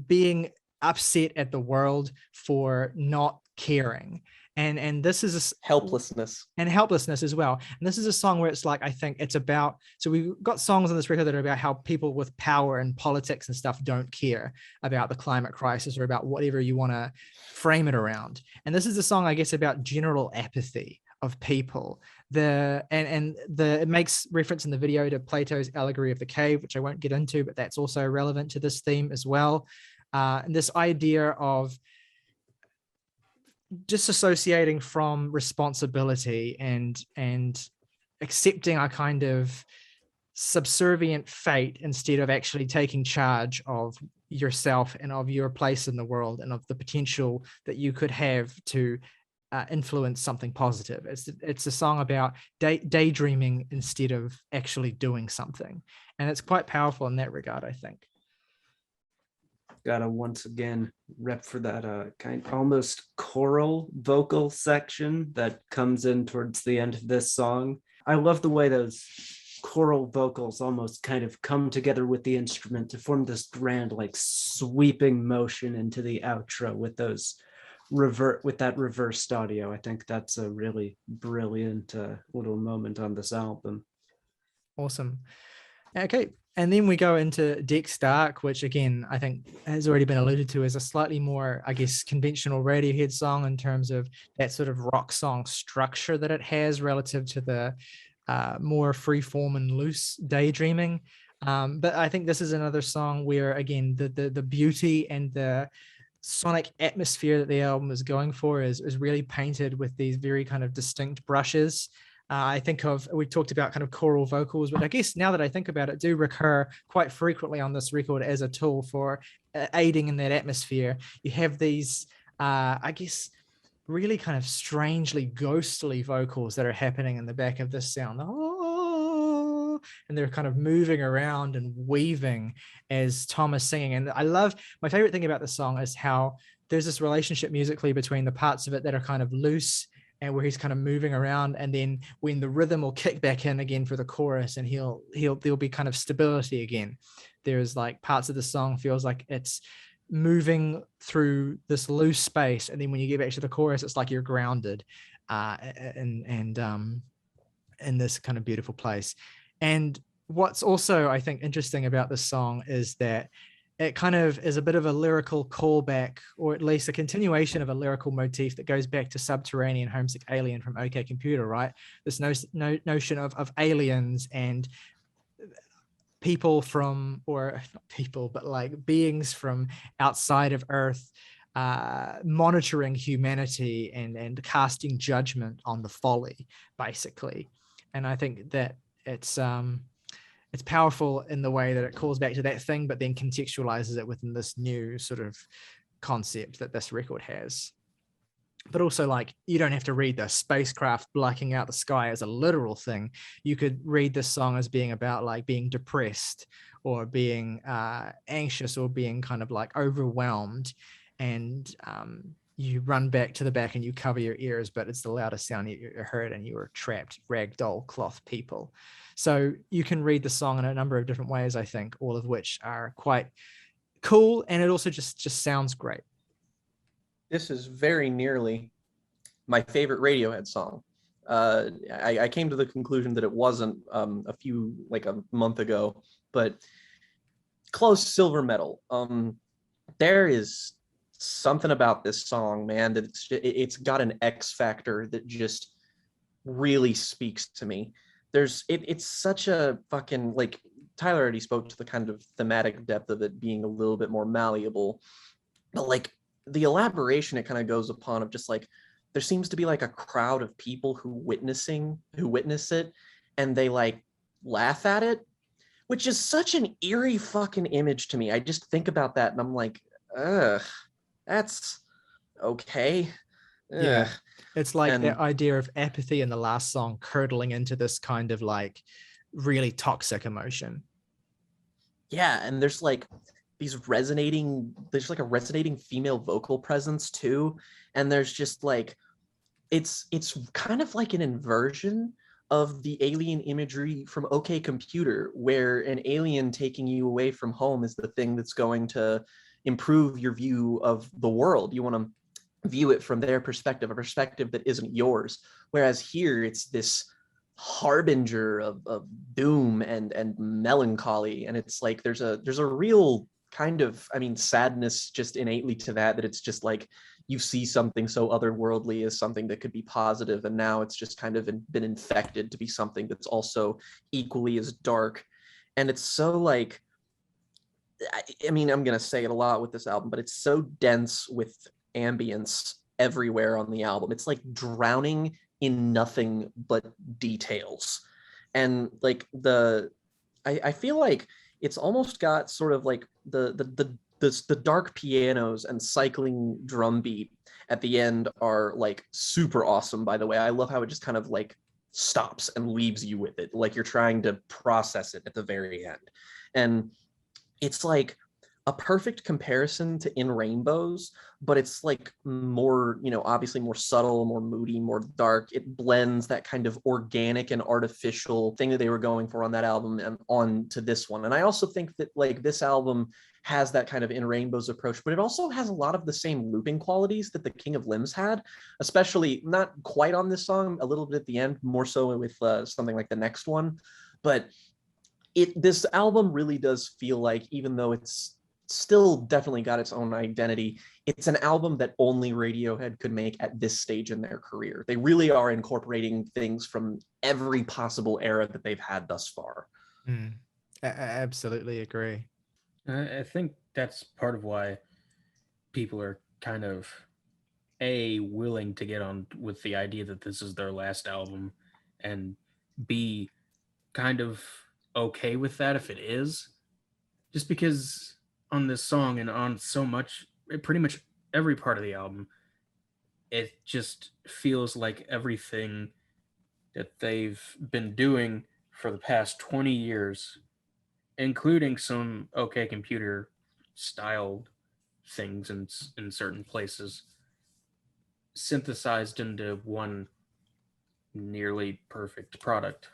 being upset at the world for not caring. And this is helplessness as well. And this is a song where it's like, I think it's about, so we've got songs on this record that are about how people with power and politics and stuff don't care about the climate crisis or about whatever you want to frame it around. And this is a song, I guess, about general apathy of people. It makes reference in the video to Plato's allegory of the cave, which I won't get into, but that's also relevant to this theme as well. And this idea of disassociating from responsibility and accepting a kind of subservient fate instead of actually taking charge of yourself and of your place in the world and of the potential that you could have to influence something positive. It's a song about daydreaming instead of actually doing something, and it's quite powerful in that regard, I think. Gotta once again rep for that kind of almost choral vocal section that comes in towards the end of this song. I love the way those choral vocals almost kind of come together with the instrument to form this grand, like sweeping motion into the outro with that reversed audio. I think that's a really brilliant little moment on this album. Awesome. Okay. And then we go into Dex Dark, which again, I think has already been alluded to as a slightly more, I guess, conventional Radiohead song in terms of that sort of rock song structure that it has relative to the more freeform and loose Daydreaming. But I think this is another song where, again, the beauty and the sonic atmosphere that the album is going for is really painted with these very kind of distinct brushes. I think of, we talked about kind of choral vocals, but I guess now that I think about it, do recur quite frequently on this record as a tool for aiding in that atmosphere. You have these, I guess, really kind of strangely ghostly vocals that are happening in the back of this sound. Oh, and they're kind of moving around and weaving as Tom is singing. And I love, my favorite thing about the song is how there's this relationship musically between the parts of it that are kind of loose and where he's kind of moving around, and then when the rhythm will kick back in again for the chorus, and there'll be kind of stability again. There's like parts of the song feels like it's moving through this loose space, and then when you get back to the chorus, it's like you're grounded, and in this kind of beautiful place. And what's also, I think, interesting about this song is that it kind of is a bit of a lyrical callback, or at least a continuation of a lyrical motif that goes back to Subterranean Homesick Alien from OK Computer, right? This notion of aliens and people from, or not people, but like beings from outside of Earth, monitoring humanity and casting judgment on the folly, basically. And I think that it's powerful in the way that it calls back to that thing, but then contextualizes it within this new sort of concept that this record has. But also, like, you don't have to read the spacecraft blacking out the sky as a literal thing. You could read this song as being about like being depressed or being anxious or being kind of like overwhelmed, and you run back to the back and you cover your ears, but it's the loudest sound you heard, and you were trapped ragdoll cloth people. So you can read the song in a number of different ways, I think, all of which are quite cool, and it also just sounds great. This is very nearly my favorite Radiohead song. I came to the conclusion that it wasn't a month ago, but close silver medal. There is something about this song, man, that it's got an X factor that just really speaks to me. It's such a fucking, like, Tyler already spoke to the kind of thematic depth of it being a little bit more malleable, but like the elaboration it kind of goes upon of just like, there seems to be like a crowd of people who witness it, and they like laugh at it, which is such an eerie fucking image to me. I just think about that and I'm like, ugh, that's okay. Ugh. Yeah, it's like And the idea of apathy in the last song curdling into this kind of like really toxic emotion. yeah, and there's like a resonating female vocal presence too, and there's just like, it's kind of like an inversion of the alien imagery from OK Computer, where an alien taking you away from home is the thing that's going to improve your view of the world. You want to view it from their perspective, a perspective that isn't yours. Whereas here, it's this harbinger of doom and melancholy, and it's like there's a real kind of, I mean, sadness just innately to that it's just like you see something so otherworldly as something that could be positive, and now it's just kind of been infected to be something that's also equally as dark. And it's so like, I mean, I'm gonna say it a lot with this album, but it's so dense with ambience everywhere on the album. It's like drowning in nothing but details. And like I feel like it's almost got sort of like the dark pianos and cycling drum beat at the end are like super awesome, by the way. I love how it just kind of like stops and leaves you with it, like you're trying to process it at the very end. And it's like a perfect comparison to In Rainbows, but it's like more, obviously more subtle, more moody, more dark. It blends that kind of organic and artificial thing that they were going for on that album and on to this one. And I also think that like this album has that kind of In Rainbows approach, but it also has a lot of the same looping qualities that the King of Limbs had, especially not quite on this song, a little bit at the end, more so with something like the next one. But this album really does feel like, even though it's still definitely got its own identity, it's an album that only Radiohead could make at this stage in their career. They really are incorporating things from every possible era that they've had thus far. I absolutely agree. I think that's part of why people are kind of willing to get on with the idea that this is their last album, and be kind of okay with that if it is. Just because on this song and on so much, pretty much every part of the album, it just feels like everything that they've been doing for the past 20 years, including some OK Computer styled things in certain places, synthesized into one nearly perfect product.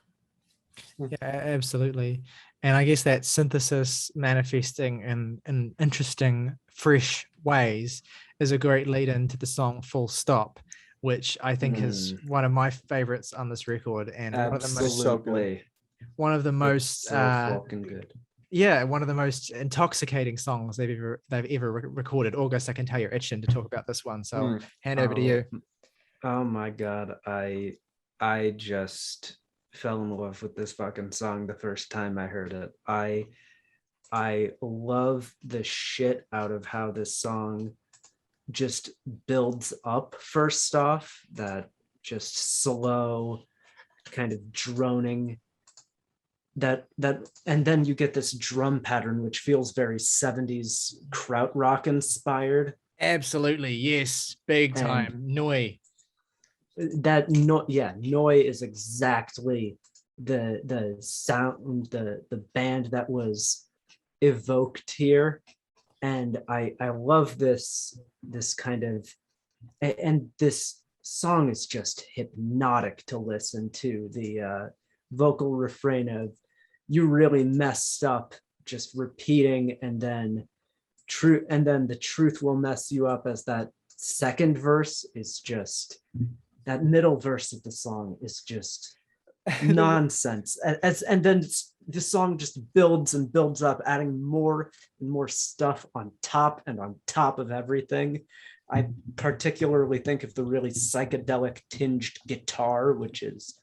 Yeah, absolutely. And I guess that synthesis manifesting in interesting, fresh ways is a great lead into the song Full Stop, which I think is one of my favorites on this record, and Absolutely. one of the It's most so fucking good. one of the most intoxicating songs they've ever recorded. August, I can tell you're itching to talk about this one, so hand over to you. Oh my god, I just fell in love with this fucking song the first time I heard it. I love the shit out of how this song just builds up. First off, that just slow kind of droning that and then you get this drum pattern which feels very 70s krautrock inspired. Absolutely, yes, big time. Noi. That Noi is exactly the sound, the band that was evoked here. And I love this kind of, and this song is just hypnotic to listen to. The vocal refrain of "you really messed up," just repeating, and then the truth will mess you up, as that second verse is just, that middle verse of the song is just nonsense. And then the song just builds and builds up, adding more and more stuff on top and on top of everything. I particularly think of the really psychedelic tinged guitar, which is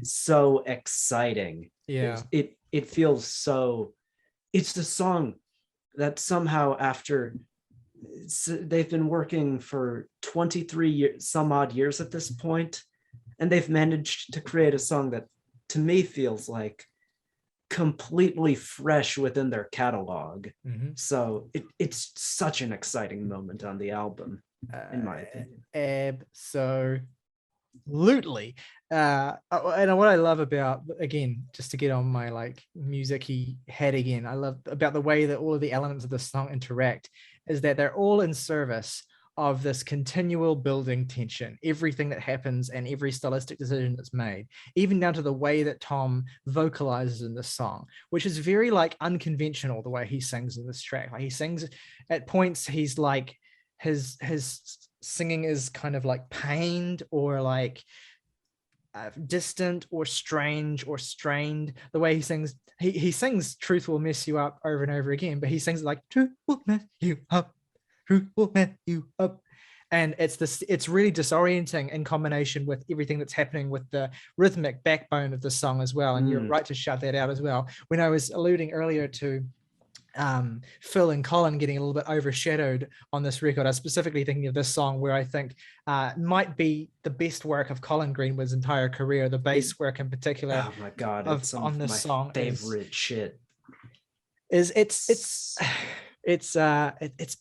so exciting. Yeah. It feels so, it's the song that somehow, after they've been working for 23 years, some odd years at this point, and they've managed to create a song that to me feels like completely fresh within their catalog. So it's such an exciting moment on the album, in my opinion. Absolutely. And what I love about, again, just to get on my like music-y head again, I love about the way that all of the elements of the song interact is that they're all in service of this continual building tension, everything that happens and every stylistic decision that's made, even down to the way that Tom vocalizes in this song, which is very like unconventional, the way he sings in this track. Like he sings at points, he's like, his singing is kind of like pained or like distant or strange or strained. The way he sings, he sings "Truth will mess you up" over and over again, but he sings it like "Truth will mess you up, truth will mess you up," and it's really disorienting in combination with everything that's happening with the rhythmic backbone of the song as well. And you're right to shout that out as well. When I was alluding earlier to Phil and Colin getting a little bit overshadowed on this record, I was specifically thinking of this song, where I think might be the best work of Colin Greenwood's entire career. The bass work in particular. Oh my god, it's some on of this my song favorite shit. It's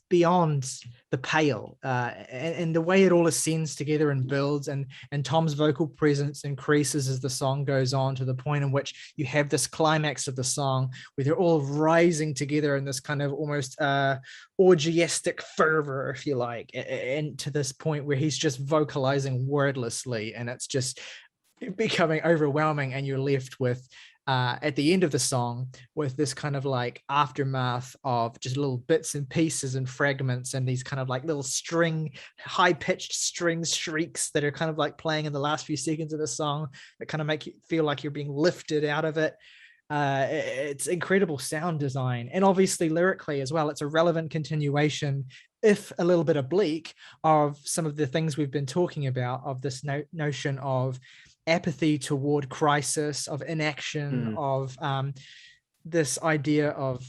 beyond the pale, and the way it all ascends together and builds, and Tom's vocal presence increases as the song goes on, to the point in which you have this climax of the song where they're all rising together in this kind of almost orgiastic fervor, if you like, and to this point where he's just vocalizing wordlessly, and it's just becoming overwhelming, and you're left with at the end of the song with this kind of like aftermath of just little bits and pieces and fragments, and these kind of like little high-pitched string shrieks that are kind of like playing in the last few seconds of the song that kind of make you feel like you're being lifted out of it. It's incredible sound design, and obviously lyrically as well. It's a relevant continuation, if a little bit oblique, of some of the things we've been talking about, of this notion of apathy toward crisis, of inaction, of this idea of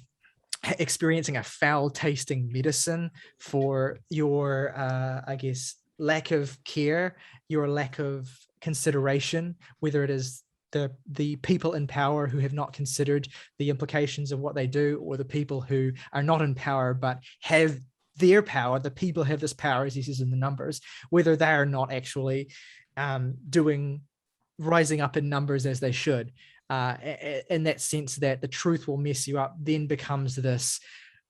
experiencing a foul tasting medicine for your I guess lack of care, your lack of consideration, whether it is the people in power who have not considered the implications of what they do, or the people who are not in power but have their power. The people have this power, as he says in the numbers, whether they are not actually rising up in numbers as they should. In that sense, that the truth will mess you up then becomes this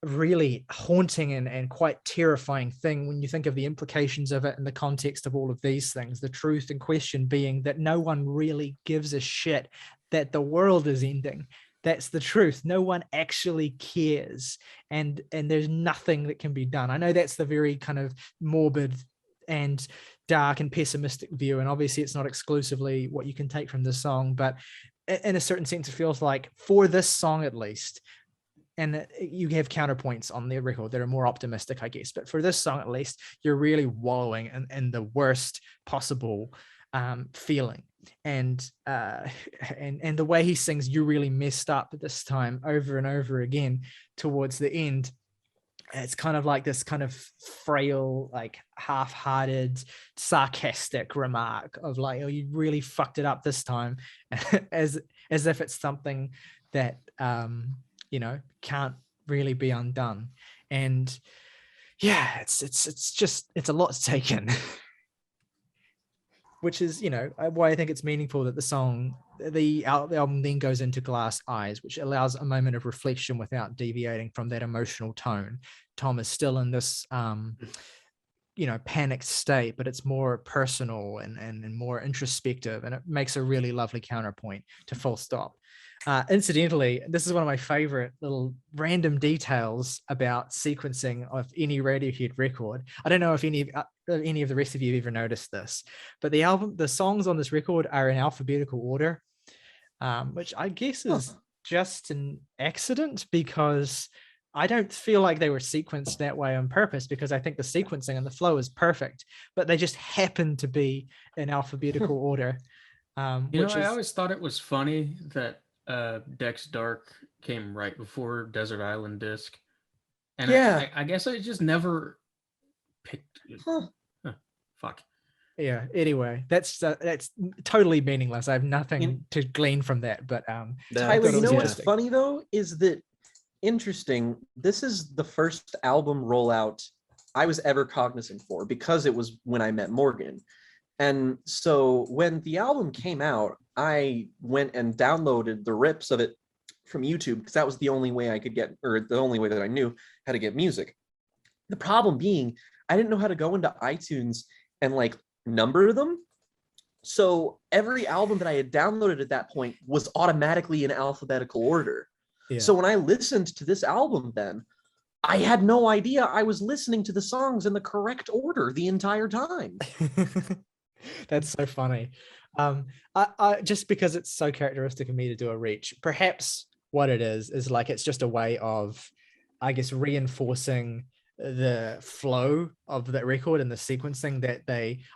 really haunting and quite terrifying thing when you think of the implications of it in the context of all of these things. The truth in question being that no one really gives a shit that the world is ending. That's the truth. No one actually cares, and there's nothing that can be done. I know that's the very kind of morbid and dark and pessimistic view, and obviously it's not exclusively what you can take from the song, but in a certain sense it feels like, for this song at least, and you have counterpoints on the record that are more optimistic, I guess, but for this song at least, you're really wallowing in the worst possible feeling. And the way he sings "You Really Messed Up" this time over and over again towards the end, it's kind of like this kind of frail, like half-hearted, sarcastic remark of like, "Oh, you really fucked it up this time," as if it's something that can't really be undone. And yeah, it's a lot to take in. Which is, why I think it's meaningful that the album then goes into Glass Eyes, which allows a moment of reflection without deviating from that emotional tone. Tom is still in this, panicked state, but it's more personal and more introspective, and it makes a really lovely counterpoint to Full Stop. Incidentally, this is one of my favorite little random details about sequencing of any Radiohead record. I don't know if any of the rest of you have ever noticed this, but the songs on this record are in alphabetical order, which I guess is just an accident, because I don't feel like they were sequenced that way on purpose, because I think the sequencing and the flow is perfect, but they just happen to be in alphabetical order. I always thought it was funny that Dex Dark came right before Desert Island Disc, and yeah, I guess I just never picked it. Fuck. Yeah, anyway, that's totally meaningless. I have nothing to glean from that, but Tyler, what's funny though is that, interesting, this is the first album rollout I was ever cognizant for, because it was when I met Morgan. And so when the album came out, I went and downloaded the rips of it from YouTube, because that was the only way I could get, or the only way that I knew how to get music. The problem being, I didn't know how to go into iTunes and like number them. So every album that I had downloaded at that point was automatically in alphabetical order. Yeah. So when I listened to this album then, I had no idea I was listening to the songs in the correct order the entire time. That's so funny. I just because it's so characteristic of me to do a reach, perhaps what it is like, it's just a way of, I guess, reinforcing the flow of that record and the sequencing that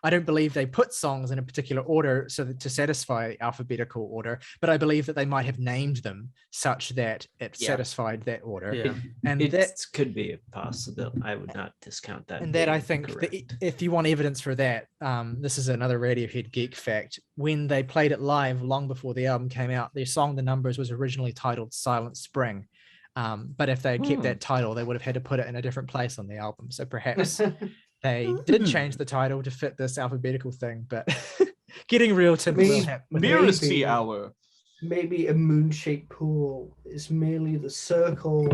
I don't believe they put songs in a particular order so that to satisfy alphabetical order, but I believe that they might have named them such that it satisfied that order. Yeah. And that could be a possibility. I would not discount that. And that, I think, if you want evidence for that, this is another Radiohead geek fact. When they played it live long before the album came out, their song "The Numbers" was originally titled "Silent Spring." But if they had kept that title, they would have had to put it in a different place on the album. So perhaps they did change the title to fit this alphabetical thing, but getting real to Mirror Hour. Maybe a moon-shaped pool is merely the circle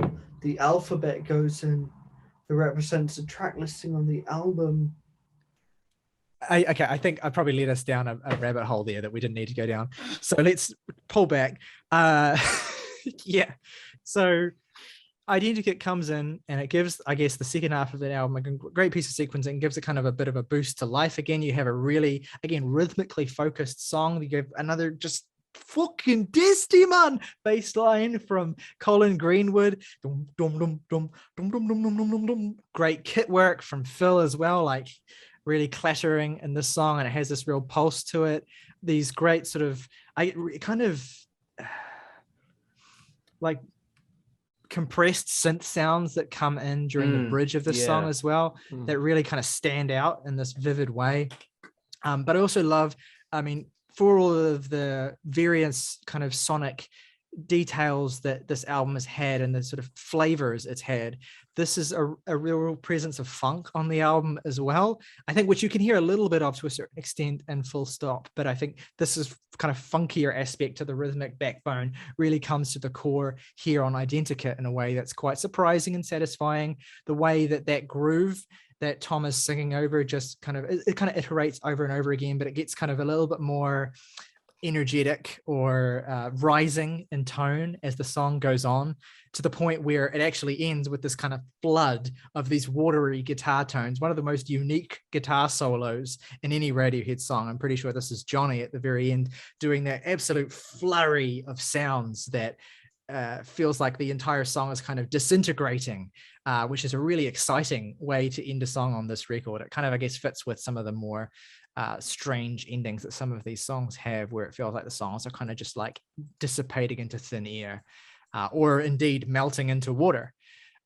the alphabet goes in that represents the track listing on the album. I think I probably led us down a rabbit hole there that we didn't need to go down. So let's pull back. Yeah. So Identikit comes in and it gives, I guess, the second half of the album a great piece of sequencing, gives it kind of a bit of a boost to life. Again, you have a really, again, rhythmically focused song. You give another just fucking disty man bass line from Colin Greenwood. Dum, dum, dum, dum, dum, dum, dum, dum, dum, dum. Great kit work from Phil as well, like really clattering in this song, and it has this real pulse to it. These great sort of, like compressed synth sounds that come in during the bridge of this song as well, that really kind of stand out in this vivid way. But I also love I mean, for all of the various kind of sonic details that this album has had and the sort of flavors it's had, this is a real presence of funk on the album as well. I think, which you can hear a little bit of to a certain extent in Full Stop, but I think this is kind of funkier aspect to the rhythmic backbone really comes to the core here on Identikit in a way that's quite surprising and satisfying. The way that groove that Tom is singing over just kind of, it kind of iterates over and over again, but it gets kind of a little bit more energetic or rising in tone as the song goes on, to the point where it actually ends with this kind of flood of these watery guitar tones, one of the most unique guitar solos in any Radiohead song. I'm pretty sure this is Johnny at the very end doing that absolute flurry of sounds that feels like the entire song is kind of disintegrating, which is a really exciting way to end a song on this record. It kind of, I guess, fits with some of the more strange endings that some of these songs have, where it feels like the songs are kind of just like dissipating into thin air, or indeed melting into water.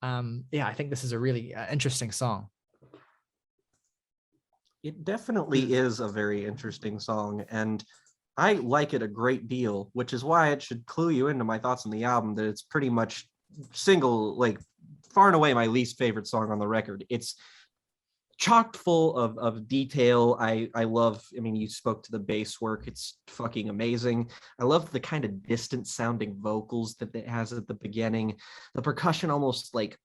I think this is a really interesting song. It definitely is a very interesting song, and I like it a great deal, which is why it should clue you into my thoughts on the album, that it's pretty much far and away my least favorite song on the record. It's chocked full of detail. I love, I mean, you spoke to the bass work. It's fucking amazing. I love the kind of distant sounding vocals that it has at the beginning. The percussion almost like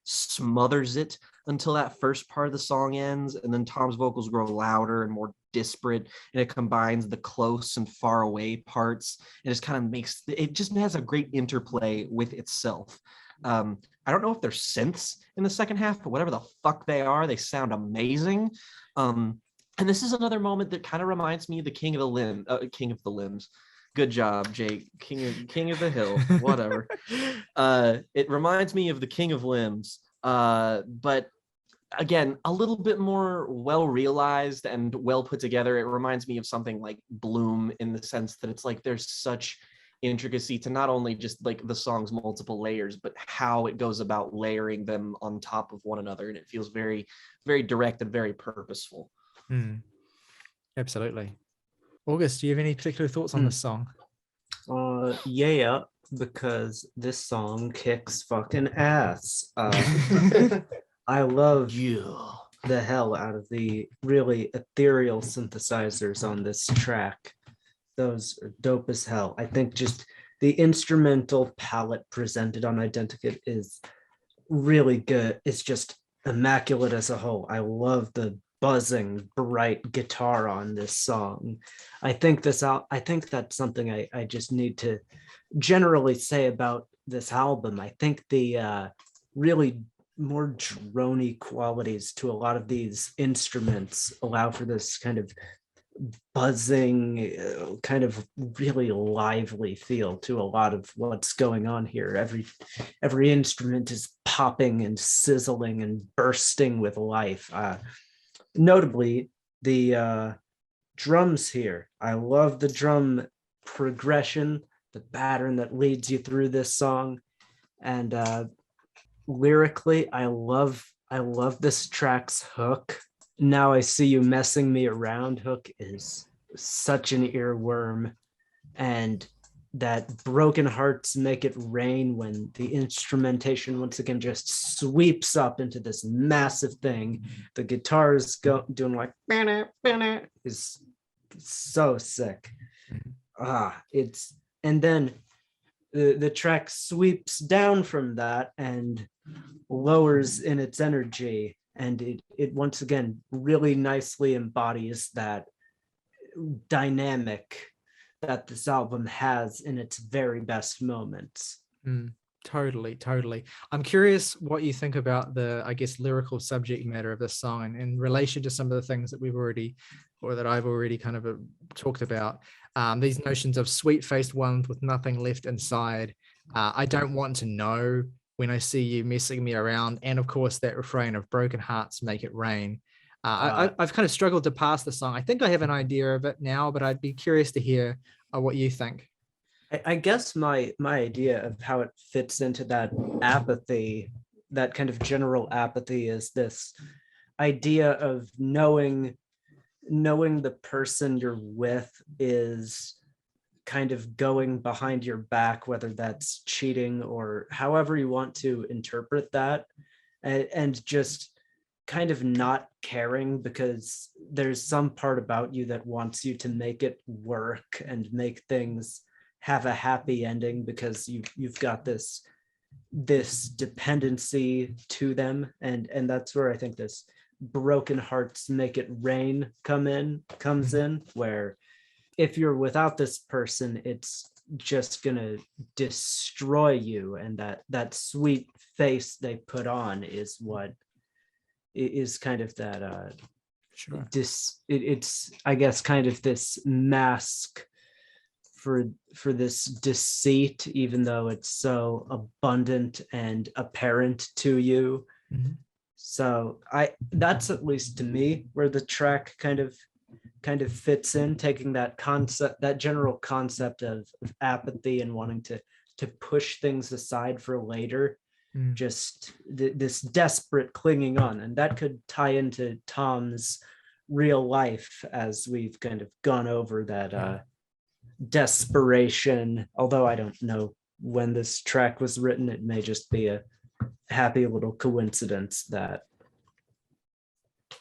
smothers it until that first part of the song ends, and then Tom's vocals grow louder and more disparate, and it combines the close and far away parts, and just kind of it just has a great interplay with itself. I don't know if they're synths in the second half, but whatever the fuck they are, they sound amazing. And this is another moment that kind of reminds me of the King of the Limbs. Good job, Jake. King of the Hill, whatever. It reminds me of the King of Limbs, but again, a little bit more well realized and well put together. It reminds me of something like Bloom, in the sense that it's like there's such intricacy to not only just like the song's multiple layers, but how it goes about layering them on top of one another, and it feels very, very direct and very purposeful. Absolutely. August, do you have any particular thoughts on this song? Yeah, because this song kicks fucking ass. I love the hell out of the really ethereal synthesizers on this track. Those are dope as hell. I think just the instrumental palette presented on Identikit is really good. It's just immaculate as a whole. I love the buzzing, bright guitar on this song. I think that's something I just need to generally say about this album. I think the really more drony qualities to a lot of these instruments allow for this kind of buzzing, kind of really lively feel to a lot of what's going on here. Every instrument is popping and sizzling and bursting with life. Notably, the drums here. I love the drum progression, the pattern that leads you through this song, and lyrically, I love this track's hook. Now I See You Messing Me Around hook is such an earworm, and that Broken Hearts Make It Rain, when the instrumentation once again just sweeps up into this massive thing. The guitars doing like is so sick. And then the track sweeps down from that and lowers in its energy, and it once again really nicely embodies that dynamic that this album has in its very best moments. Totally. I'm curious what you think about the, I guess, lyrical subject matter of this song, and in relation to some of the things that I've already kind of talked about. These notions of sweet-faced ones with nothing left inside. I don't want to know when I see you messing me around, and of course that refrain of broken hearts make it rain. I've kind of struggled to pass the song. I think I have an idea of it now, but I'd be curious to hear what you think. I guess my idea of how it fits into that apathy, that kind of general apathy, is this idea of knowing knowing the person you're with is kind of going behind your back, whether that's cheating or however you want to interpret that, and just kind of not caring because there's some part about you that wants you to make it work and make things have a happy ending because you've got this dependency to them, and that's where I think this broken hearts make it rain comes in, where if you're without this person, it's just gonna destroy you, and that sweet face they put on is what is kind of that Sure. it's I guess kind of this mask for this deceit, even though it's so abundant and apparent to you. Mhm. So that's at least to me where the track kind of fits in, taking that concept, that general concept of apathy and wanting to push things aside for later, just this desperate clinging on. And that could tie into Tom's real life as we've kind of gone over that desperation. Although I don't know when this track was written, it may just be a happy little coincidence that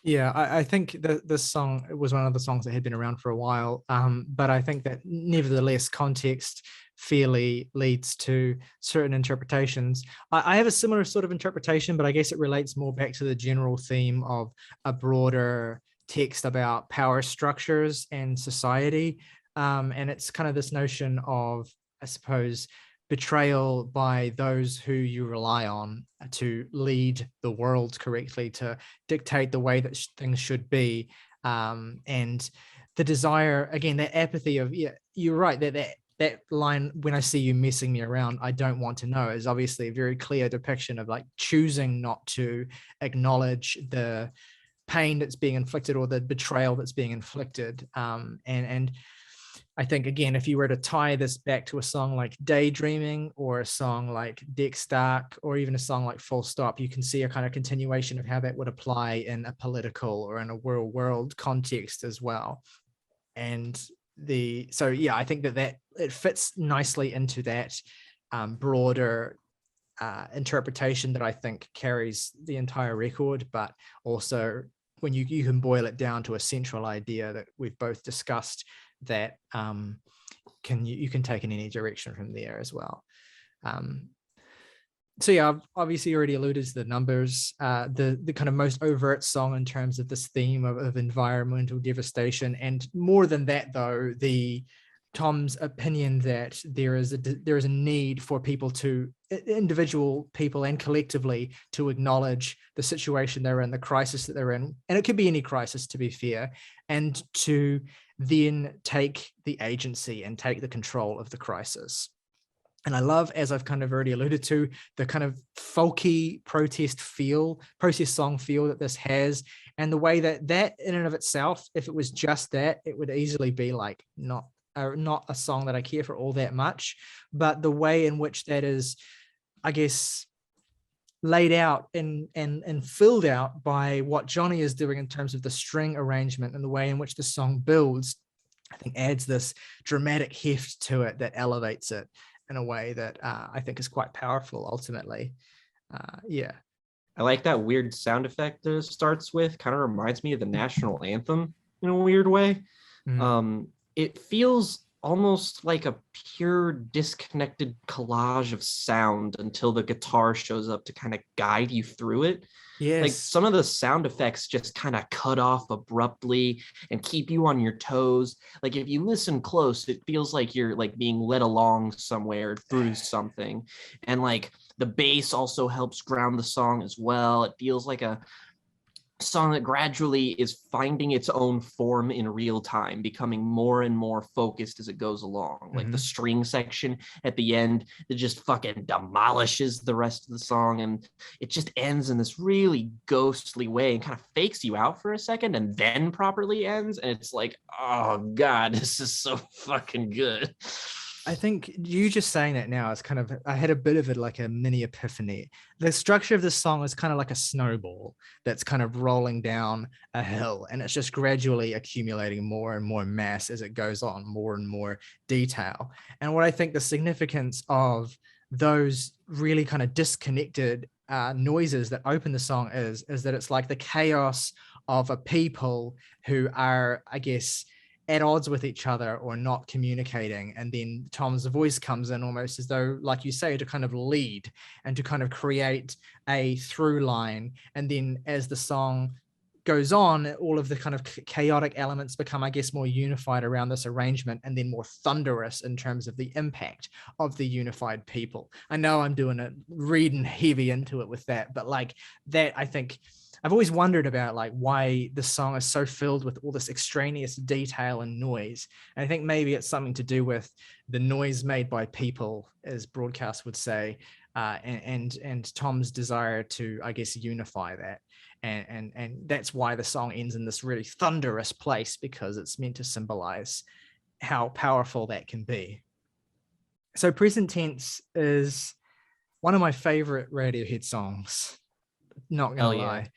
Yeah, I think that this song was one of the songs that had been around for a while, but I think that nevertheless context fairly leads to certain interpretations. I have a similar sort of interpretation, but I guess it relates more back to the general theme of a broader text about power structures and society. And it's kind of this notion of, I suppose, betrayal by those who you rely on to lead the world correctly, to dictate the way that things should be. And the desire, again, that apathy of, yeah, you're right, that line, when I see you messing me around, I don't want to know, is obviously a very clear depiction of like choosing not to acknowledge the pain that's being inflicted or the betrayal that's being inflicted. And I think, again, if you were to tie this back to a song like Daydreaming or a song like Dex Dark or even a song like Full Stop, you can see a kind of continuation of how that would apply in a political or in a world context as well. And so yeah, I think that it fits nicely into that broader interpretation that I think carries the entire record, but also when you can boil it down to a central idea that we've both discussed, that you can take in any direction from there as well. So yeah, I've obviously already alluded to the numbers, the kind of most overt song in terms of this theme of environmental devastation, and more than that though, Tom's opinion that there is a need for individual people and collectively, to acknowledge the situation they're in, the crisis that they're in, and it could be any crisis, to be fair, and to then take the agency and take the control of the crisis. And I love, as I've kind of already alluded to, the kind of folky protest song feel that this has, and the way that in and of itself, if it was just that, it would easily be like not a song that I care for all that much. But the way in which that is, I guess, laid out and filled out by what Johnny is doing in terms of the string arrangement and the way in which the song builds, I think adds this dramatic heft to it that elevates it in a way that I think is quite powerful ultimately. Yeah. I like that weird sound effect that it starts with. Kind of reminds me of the national anthem in a weird way. It feels almost like a pure disconnected collage of sound until the guitar shows up to kind of guide you through it. Yes. Like some of the sound effects just kind of cut off abruptly and keep you on your toes. Like if you listen close, it feels like you're like being led along somewhere through something. And like the bass also helps ground the song as well. It feels like a song that gradually is finding its own form in real time, becoming more and more focused as it goes along. Like the string section at the end that just fucking demolishes the rest of the song, and it just ends in this really ghostly way and kind of fakes you out for a second and then properly ends, and it's like, oh god, this is so fucking good. I think you just saying that now is kind of, I had a bit of it like a mini epiphany. The structure of this song is kind of like a snowball that's kind of rolling down a hill, and it's just gradually accumulating more and more mass as it goes on, more and more detail. And what I think the significance of those really kind of disconnected noises that open the song is that it's like the chaos of a people who are, I guess, at odds with each other or not communicating. And then Tom's voice comes in almost as though, like you say, to kind of lead and to kind of create a through line. And then as the song goes on, all of the kind of chaotic elements become, I guess, more unified around this arrangement, and then more thunderous in terms of the impact of the unified people. I know I'm doing it, reading heavy into it with that, but like that, I think I've always wondered about like why the song is so filled with all this extraneous detail and noise. And I think maybe it's something to do with the noise made by people, as broadcast would say, and Tom's desire to, I guess, unify that. And that's why the song ends in this really thunderous place, because it's meant to symbolize how powerful that can be. So Present Tense is one of my favorite Radiohead songs, not gonna lie.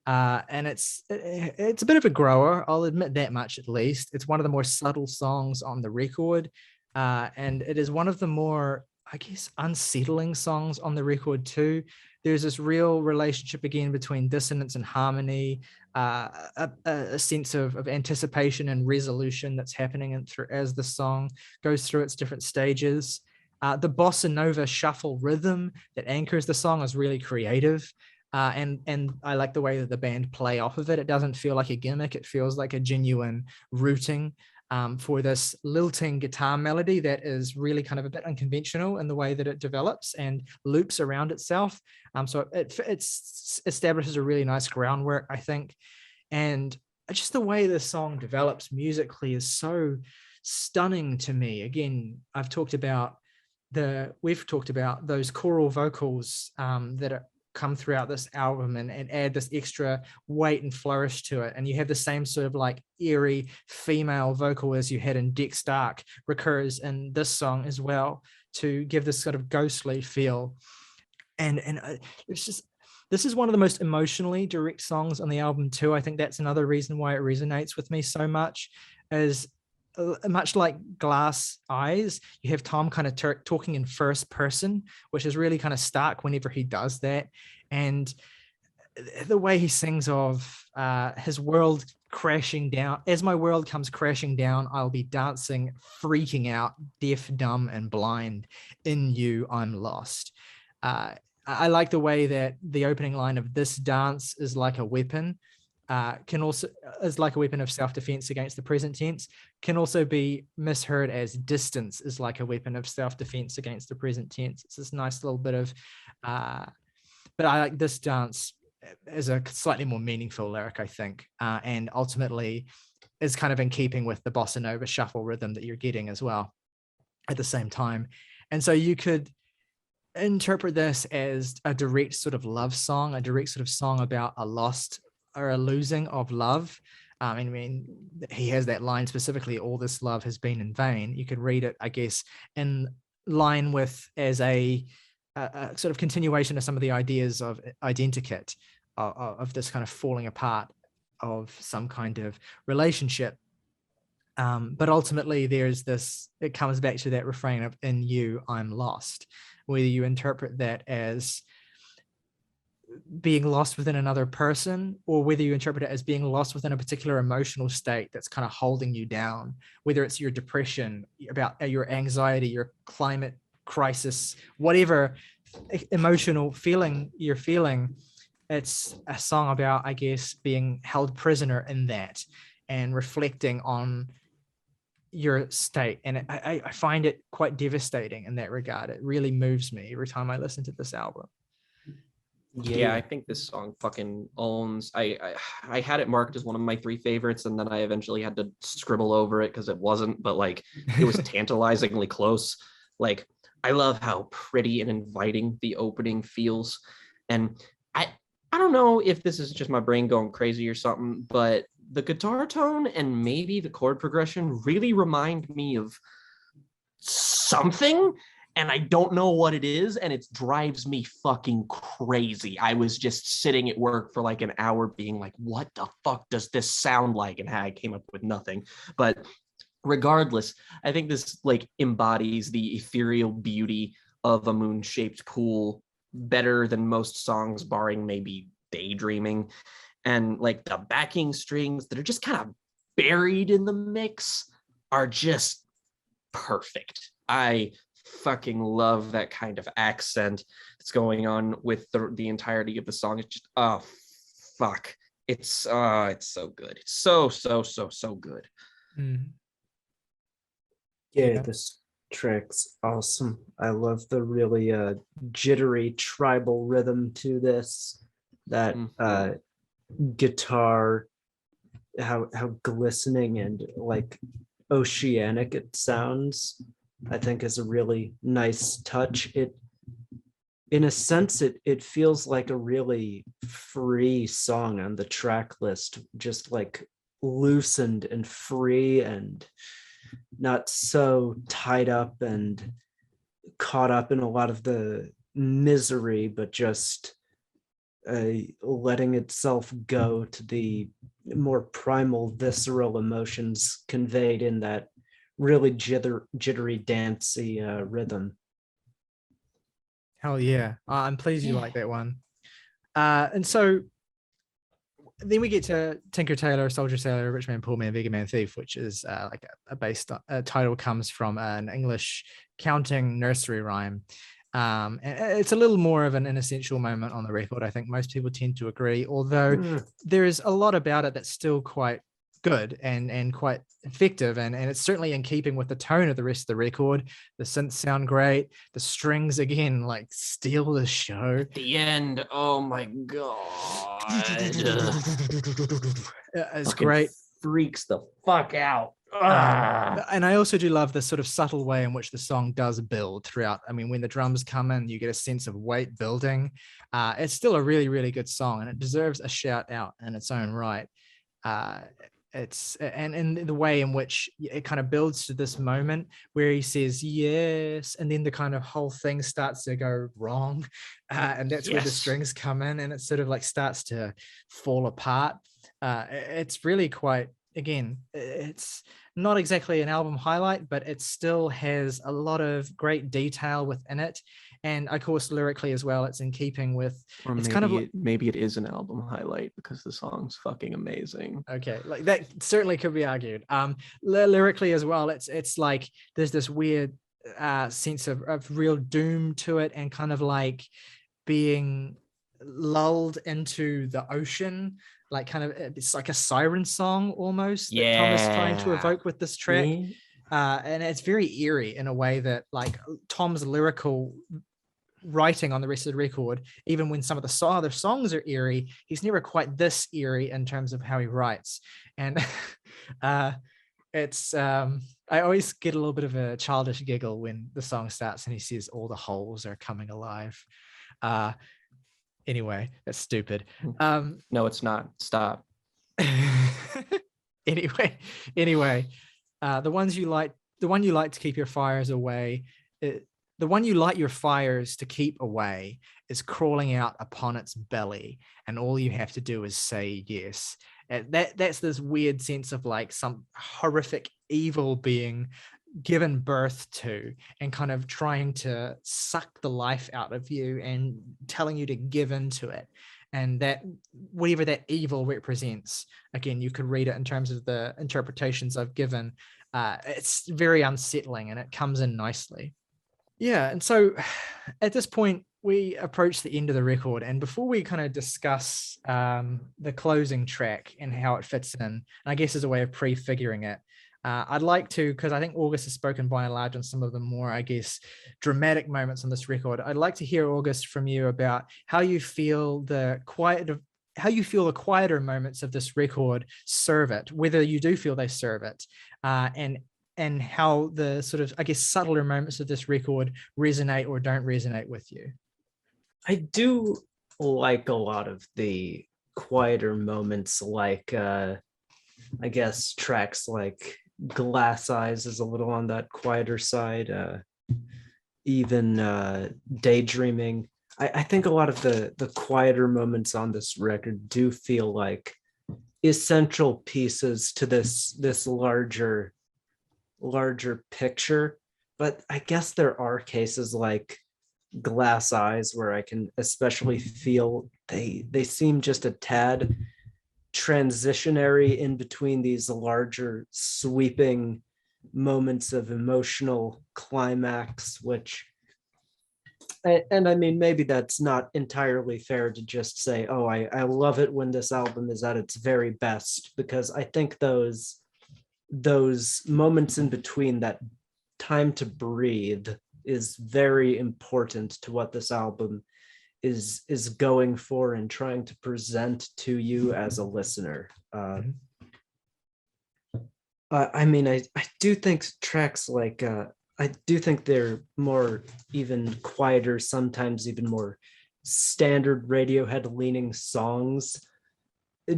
And it's a bit of a grower, I'll admit that much at least. It's one of the more subtle songs on the record, and it is one of the more, I guess, unsettling songs on the record too. There's this real relationship again between dissonance and harmony, a sense of anticipation and resolution that's happening as the song goes through its different stages. The bossa nova shuffle rhythm that anchors the song is really creative. And I like the way that the band play off of it. It doesn't feel like a gimmick. It feels like a genuine rooting for this lilting guitar melody that is really kind of a bit unconventional in the way that it develops and loops around itself. So it establishes a really nice groundwork, I think. And just the way the song develops musically is so stunning to me. Again, we've talked about those choral vocals that come throughout this album and add this extra weight and flourish to it. And you have the same sort of like eerie female vocal as you had in Dick Stark recurs in this song as well, to give this sort of ghostly feel. And it's just, this is one of the most emotionally direct songs on the album too. I think that's another reason why it resonates with me so much, is much like Glass Eyes, you have Tom kind of talking in first person, which is really kind of stark whenever he does that. And the way he sings of his world crashing down, as my world comes crashing down, I'll be dancing, freaking out, deaf, dumb, and blind. In you, I'm lost. I like the way that the opening line of this dance is like a weapon. Can also is like a weapon of self-defense against the present tense, can also be misheard as distance is like a weapon of self-defense against the present tense. It's this nice little bit of but I like this dance as a slightly more meaningful lyric, I think, and ultimately is kind of in keeping with the bossa nova shuffle rhythm that you're getting as well at the same time. And so you could interpret this as a direct sort of love song, a direct sort of song about a lost or a losing of love. I mean, he has that line specifically, all this love has been in vain. You could read it, I guess, in line with as a sort of continuation of some of the ideas of Identikit, of this kind of falling apart of some kind of relationship. But ultimately there's this, it comes back to that refrain of in you, I'm lost, whether you interpret that as being lost within another person, or whether you interpret it as being lost within a particular emotional state that's kind of holding you down, whether it's your depression, about your anxiety, your climate crisis, whatever emotional feeling you're feeling. It's a song about, I guess, being held prisoner in that and reflecting on your state. And I find it quite devastating in that regard. It really moves me every time I listen to this album. Yeah, I think this song fucking owns. I had it marked as one of my 3 favorites, and then I eventually had to scribble over it because it wasn't, but like it was tantalizingly close. Like, I love how pretty and inviting the opening feels. And I don't know if this is just my brain going crazy or something, but the guitar tone and maybe the chord progression really remind me of something, and I don't know what it is, and it drives me fucking crazy. I was just sitting at work for like an hour being like, what the fuck does this sound like? And I came up with nothing. But regardless, I think this like embodies the ethereal beauty of a moon-shaped pool better than most songs, barring maybe Daydreaming. And like the backing strings that are just kind of buried in the mix are just perfect. I fucking love that kind of accent that's going on with the entirety of the song. It's just, oh fuck, it's so good. It's so good. Yeah, this track's awesome. I love the really jittery tribal rhythm to this. That guitar, how glistening and like oceanic it sounds, I think is a really nice touch. It, in a sense, it feels like a really free song on the track list, just like loosened and free and not so tied up and caught up in a lot of the misery, but just letting itself go to the more primal, visceral emotions conveyed in that really jittery, dancey rhythm. Hell yeah. I'm pleased you like that one. And so then we get to Tinker Tailor, Soldier Sailor, Rich Man, Poor Man, Vegan Man, Thief, which is like a title comes from an English counting nursery rhyme. And it's a little more of an inessential moment on the record. I think most people tend to agree, although there is a lot about it that's still quite good and quite effective, and it's certainly in keeping with the tone of the rest of the record. The synths sound great. The strings again like steal the show. At the end, oh my god, it's great. Freaks the fuck out. And I also do love the sort of subtle way in which the song does build throughout. I mean, when the drums come in, you get a sense of weight building. It's still a really, really good song, and it deserves a shout out in its own right. It's and in the way in which it kind of builds to this moment where he says yes, and then the kind of whole thing starts to go wrong, and that's where the strings come in, and it sort of like starts to fall apart. It's really quite, again, it's not exactly an album highlight, but it still has a lot of great detail within it. And of course, lyrically as well, it's in keeping with, or it's maybe kind of maybe it is an album highlight because the song's fucking amazing. Okay, like that certainly could be argued. Lyrically as well, it's like there's this weird sense of real doom to it, and kind of like being lulled into the ocean, like kind of, it's like a siren song almost that Tom is trying to evoke with this track. And it's very eerie in a way that like Tom's lyrical writing on the rest of the record, even when some of the other songs are eerie, he's never quite this eerie in terms of how he writes. And it's I always get a little bit of a childish giggle when the song starts and he says all the holes are coming alive. Anyway, that's stupid. No, it's not. Stop. anyway, the one you light to keep your fires away, the one you light your fires to keep away is crawling out upon its belly, and all you have to do is say yes. That's this weird sense of like some horrific evil being given birth to and kind of trying to suck the life out of you and telling you to give into it. And that whatever that evil represents, again, you could read it in terms of the interpretations I've given. It's very unsettling, and it comes in nicely. Yeah, and so at this point, we approach the end of the record. And before we kind of discuss the closing track and how it fits in, and I guess as a way of prefiguring it, I'd like to, because I think August has spoken by and large on some of the more, I guess, dramatic moments on this record. I'd like to hear, August, from you about how you feel the quieter moments of this record serve it, whether you do feel they serve it, and how the sort of, I guess, subtler moments of this record resonate or don't resonate with you. I do like a lot of the quieter moments, like I guess tracks like Glass Eyes is a little on that quieter side. even Daydreaming. I think a lot of the quieter moments on this record do feel like essential pieces to this larger picture. But I guess there are cases like Glass Eyes where I can especially feel they seem just a tad transitionary in between these larger sweeping moments of emotional climax, which and I mean, maybe that's not entirely fair to just say, oh, I love it when this album is at its very best, because I think those moments in between, that time to breathe, is very important to what this album is going for and trying to present to you as a listener. I mean, I do think tracks like I do think they're more even quieter, sometimes even more standard Radiohead leaning songs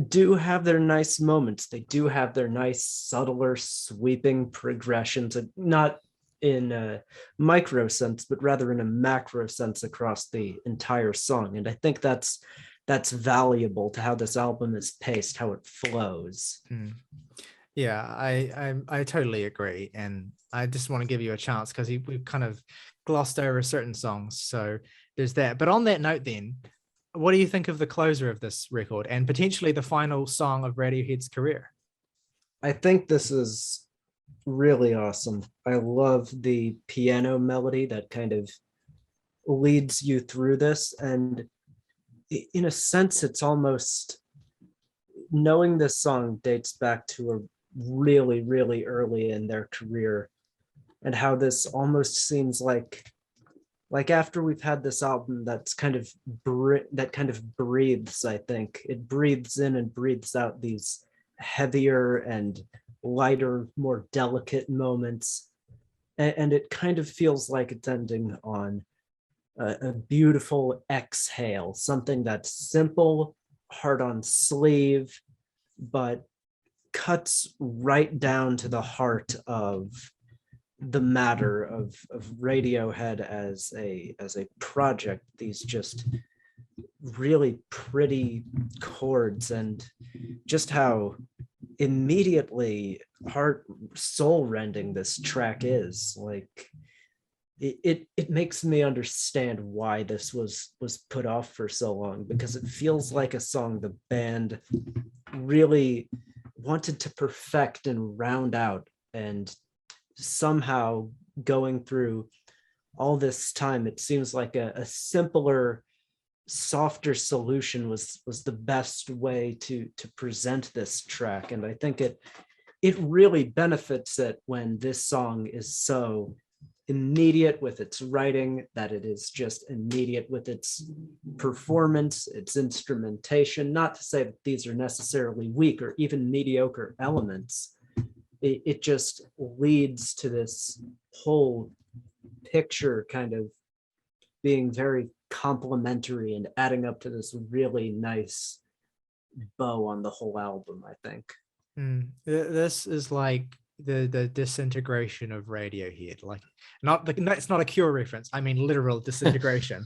do have their nice moments. They do have their nice, subtler, sweeping progressions, not in a micro sense, but rather in a macro sense across the entire song. And I think that's valuable to how this album is paced, how it flows. Yeah, I totally agree, and I just want to give you a chance because we've kind of glossed over certain songs, so there's that. But on that note, then, what do you think of the closer of this record and potentially the final song of Radiohead's career? I think this is really awesome. I love the piano melody that kind of leads you through this, and in a sense, it's almost, knowing this song dates back to a really, really early in their career, and how this almost seems like after we've had this album that's kind of breathes, I think it breathes in and breathes out these heavier and lighter, more delicate moments, and it kind of feels like it's ending on a beautiful exhale, something that's simple, hard on sleeve, but cuts right down to the heart of the matter of Radiohead as a project. These just really pretty chords, and just how immediately heart soul rending this track is. Like it makes me understand why this was put off for so long, because it feels like a song the band really wanted to perfect and round out, and somehow going through all this time, it seems like a simpler, softer solution was the best way to present this track. And I think it really benefits it when this song is so immediate with its writing, that it is just immediate with its performance, its instrumentation. Not to say that these are necessarily weak or even mediocre elements. It just leads to this whole picture kind of being very complementary and adding up to this really nice bow on the whole album, I think. This is like the disintegration of Radiohead. Like, it's not a Cure reference. I mean, literal disintegration.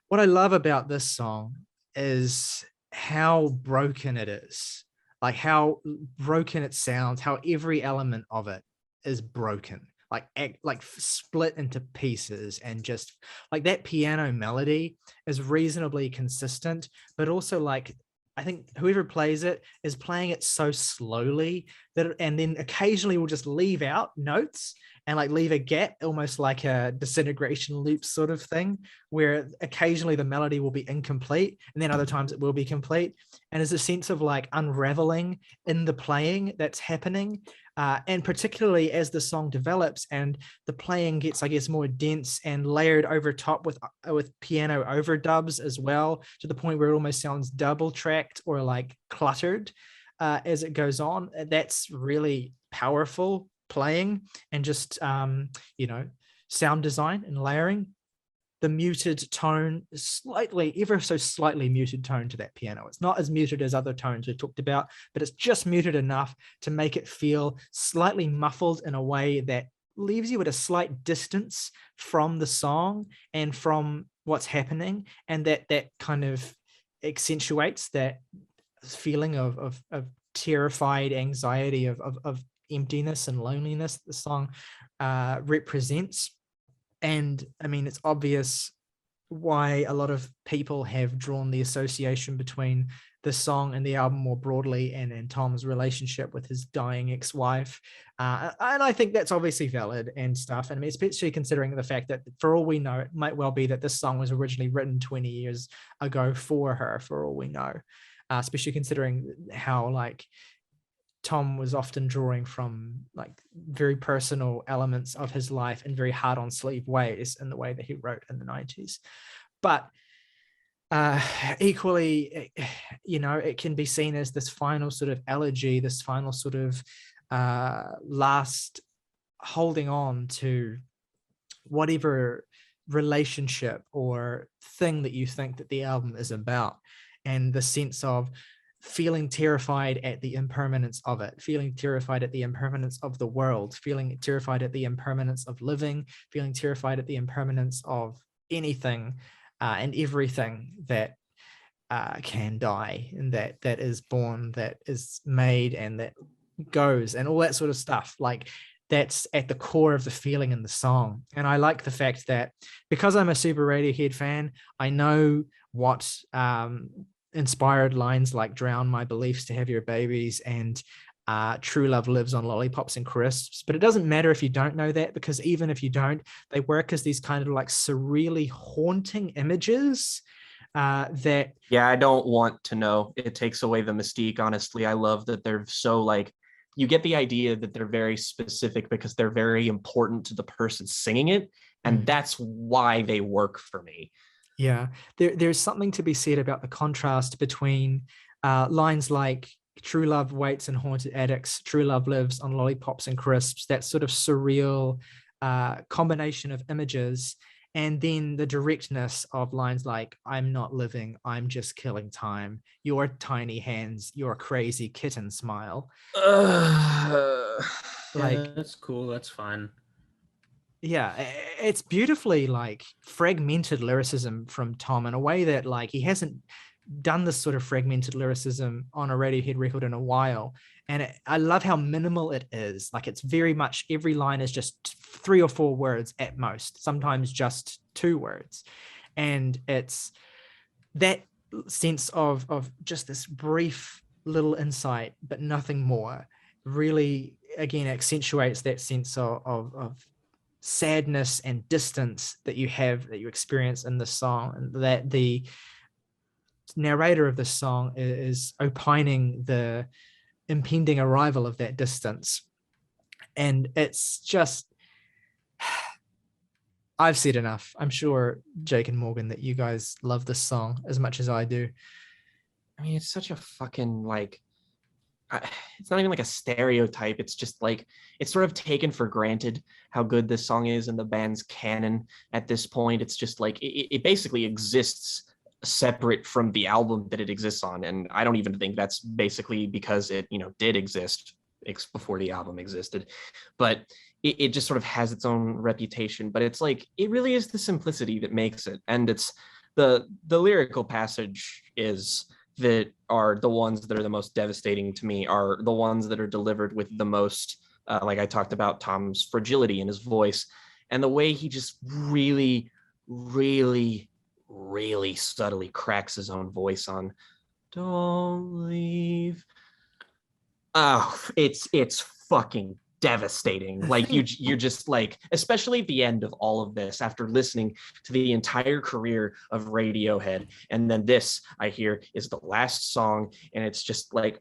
What I love about this song is how broken it is. Like how broken it sounds, how every element of it is broken, like split into pieces, and just like that piano melody is reasonably consistent, but also like I think whoever plays it is playing it so slowly that, and then occasionally will just leave out notes and like leave a gap, almost like a disintegration loop sort of thing, where occasionally the melody will be incomplete and then other times it will be complete. And there's a sense of like unraveling in the playing that's happening. And particularly as the song develops and the playing gets, I guess, more dense and layered over top with piano overdubs as well, to the point where it almost sounds double tracked or like cluttered as it goes on. That's really powerful playing and just, sound design and layering. The muted tone, ever so slightly muted tone to that piano. It's not as muted as other tones we've talked about, but it's just muted enough to make it feel slightly muffled in a way that leaves you at a slight distance from the song and from what's happening, and that kind of accentuates that feeling of terrified anxiety of emptiness and loneliness the song represents. And I mean, it's obvious why a lot of people have drawn the association between the song and the album more broadly, and Tom's relationship with his dying ex-wife. And I think that's obviously valid and stuff. And I mean, especially considering the fact that for all we know, it might well be that this song was originally written 20 years ago for her, for all we know, especially considering how like Tom was often drawing from like very personal elements of his life in very hard on sleeve ways in the way that he wrote in the 90s. But equally, you know, it can be seen as this final sort of elegy, this final sort of last holding on to whatever relationship or thing that you think that the album is about, and the sense of feeling terrified at the impermanence of it, feeling terrified at the impermanence of the world, feeling terrified at the impermanence of living, feeling terrified at the impermanence of anything and everything that can die, and that is born, that is made, and that goes, and all that sort of stuff. Like, that's at the core of the feeling in the song. And I like the fact that because I'm a super Radiohead fan, I know what inspired lines like "drown my beliefs to have your babies" and "true love lives on lollipops and crisps." But it doesn't matter if you don't know that, because even if you don't, they work as these kind of like surreally haunting images that... Yeah, I don't want to know. It takes away the mystique, honestly. I love that they're so like, you get the idea that they're very specific because they're very important to the person singing it. And that's why they work for me. Yeah, there's something to be said about the contrast between lines like "true love waits in haunted attics, true love lives on lollipops and crisps," that sort of surreal combination of images, and then the directness of lines like "I'm not living, I'm just killing time, your tiny hands, your crazy kitten smile." Like, yeah, that's cool. That's fine. yeah, it's beautifully like fragmented lyricism from Tom in a way that like he hasn't done this sort of fragmented lyricism on a Radiohead record in a while. And I love how minimal it is. Like, it's very much, every line is just 3 or 4 words at most, sometimes just 2 words. And it's that sense of just this brief little insight, but nothing more, really, again, accentuates that sense of sadness and distance that you experience in the song, and that the narrator of the song is opining the impending arrival of that distance. And it's just, I've said enough. I'm sure, Jake and Morgan, that you guys love this song as much as I do. I mean, it's such a fucking like, it's not even like a stereotype. It's just like, it's sort of taken for granted how good this song is in the band's canon at this point. It's just like, it basically exists separate from the album that it exists on. And I don't even think that's basically because it, you know, did exist before the album existed, but it just sort of has its own reputation. But it's like, it really is the simplicity that makes it. And it's the lyrical passage is that are the ones that are the most devastating to me, are the ones that are delivered with the most, like I talked about, Tom's fragility in his voice, and the way he just really, really, really subtly cracks his own voice on "Don't Leave." Oh, it's fucking devastating. Like, you're just like, especially at the end of all of this, after listening to the entire career of Radiohead, and then this I hear is the last song, and it's just like,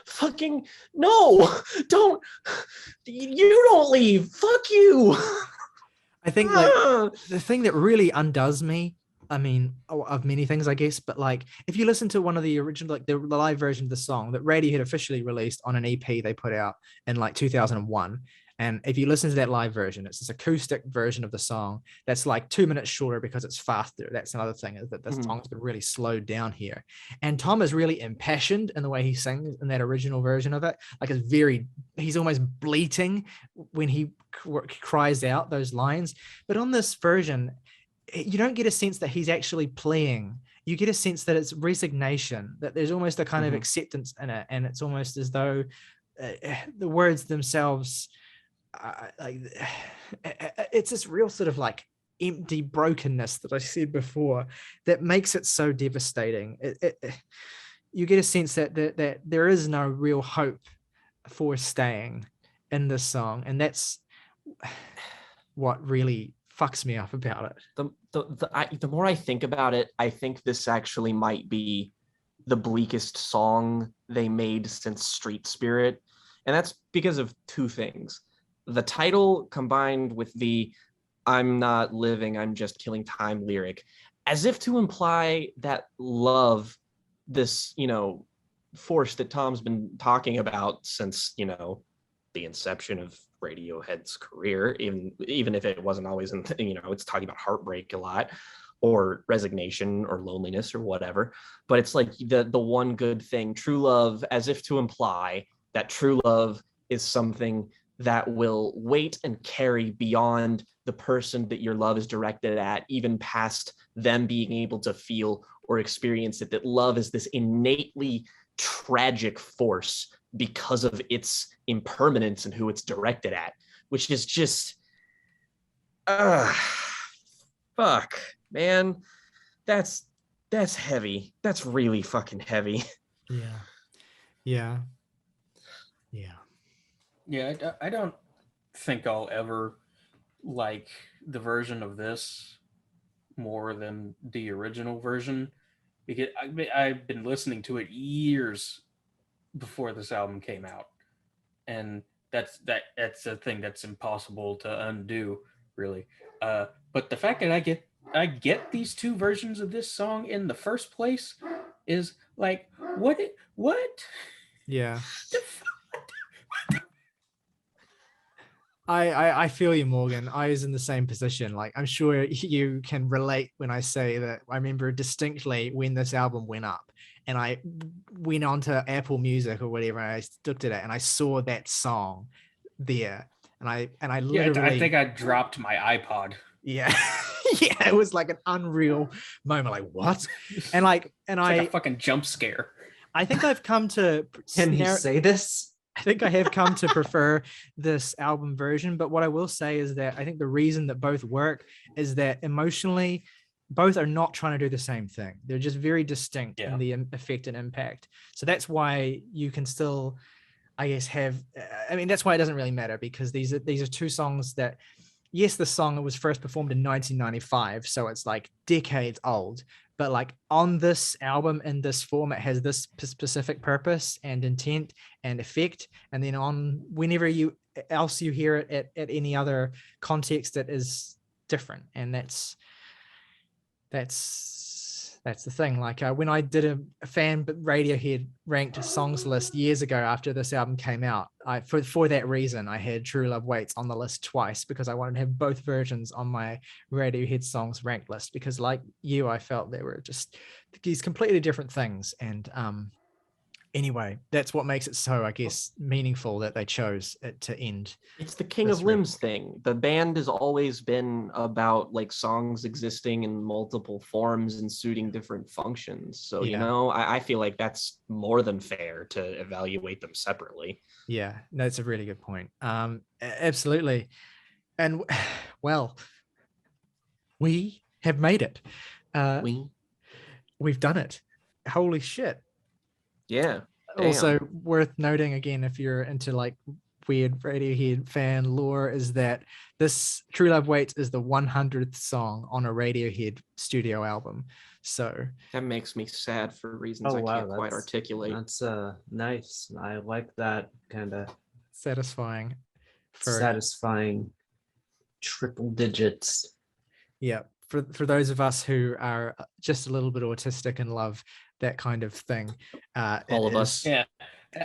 fucking no, don't, you don't leave, fuck you. I think like the thing that really undoes me, I mean, of many things, I guess, but like, if you listen to one of the original, like the live version of the song that Radiohead officially released on an EP they put out in like 2001, And if you listen to that live version, it's this acoustic version of the song that's like 2 minutes shorter because it's faster. That's another thing, is that the song's been really slowed down here. And Tom is really impassioned in the way he sings in that original version of it. Like he's almost bleating when he cries out those lines. But on this version, you don't get a sense that he's actually playing. You get a sense that it's resignation, that there's almost a kind of acceptance in it. And it's almost as though the words themselves, it's this real sort of like empty brokenness that I said before that makes it so devastating. You get a sense that there is no real hope for staying in this song. And that's what really fucks me up about it. The more I think about it, I think this actually might be the bleakest song they made since Street Spirit. And that's because of two things. The title combined with the "I'm not living, I'm just killing time" lyric, as if to imply that love, this, force that Tom's been talking about since, the inception of Radiohead's career, even if it wasn't always in, it's talking about heartbreak a lot, or resignation or loneliness or whatever. But it's like the one good thing, true love, as if to imply that true love is something that will wait and carry beyond the person that your love is directed at, even past them being able to feel or experience it, that love is this innately tragic force because of its impermanence and who it's directed at, which is just, fuck, man. That's heavy. That's really fucking heavy. Yeah. Yeah, I don't think I'll ever like the version of this more than the original version, because I've been listening to it years before this album came out, and that's a thing that's impossible to undo, really. But the fact that I get these two versions of this song in the first place is like, what? Yeah. I feel you, Morgan. I was in the same position. Like, I'm sure you can relate when I say that I remember distinctly when this album went up and I went onto Apple Music or whatever, and I looked at it and I saw that song there. And I literally, I think I dropped my iPod. Yeah. Yeah, it was like an unreal moment. Like, what? And like a fucking jump scare. I think I've come to Can you say this? I think I have come to prefer this album version, but what I will say is that I think the reason that both work is that emotionally, both are not trying to do the same thing. They're just very distinct in the effect and impact. So that's why you can still, I guess, that's why it doesn't really matter, because these are two songs that, yes, the song was first performed in 1995, so it's like decades old. But like on this album in this form, it has this specific purpose and intent and effect. And then on whenever you hear it at any other context, that is different. And that's the thing. Like when I did a fan Radiohead ranked songs list years ago after this album came out, for that reason, I had True Love Waits on the list twice, because I wanted to have both versions on my Radiohead songs ranked list, because like you, I felt they were just these completely different things. And anyway, that's what makes it so, I guess, meaningful that they chose it to end. It's the King of Limbs thing. The band has always been about like songs existing in multiple forms and suiting different functions. So, I feel like that's more than fair to evaluate them separately. Yeah, no, that's a really good point. Absolutely. And well, we have made it. We've done it. Holy shit. Yeah. Damn. Also worth noting again, if you're into like weird Radiohead fan lore, is that this True Love Waits is the 100th song on a Radiohead studio album. So that makes me sad for reasons I can't quite articulate. That's nice. I like that kind of satisfying triple digits. Yeah. For those of us who are just a little bit autistic and love that kind of thing. All of us. Yeah.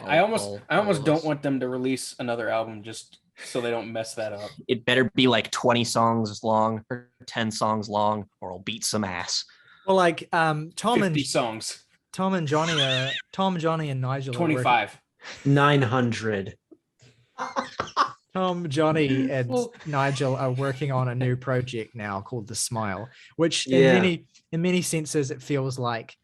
I almost don't want them to release another album just so they don't mess that up. It better be like 20 songs long or 10 songs long, or I'll beat some ass. Well, like Tom 50 songs. and Johnny and Nigel are working, 25. 900. Tom, Johnny, and Well- Nigel are working on a new project now called The Smile, which Yeah. in many senses it feels like,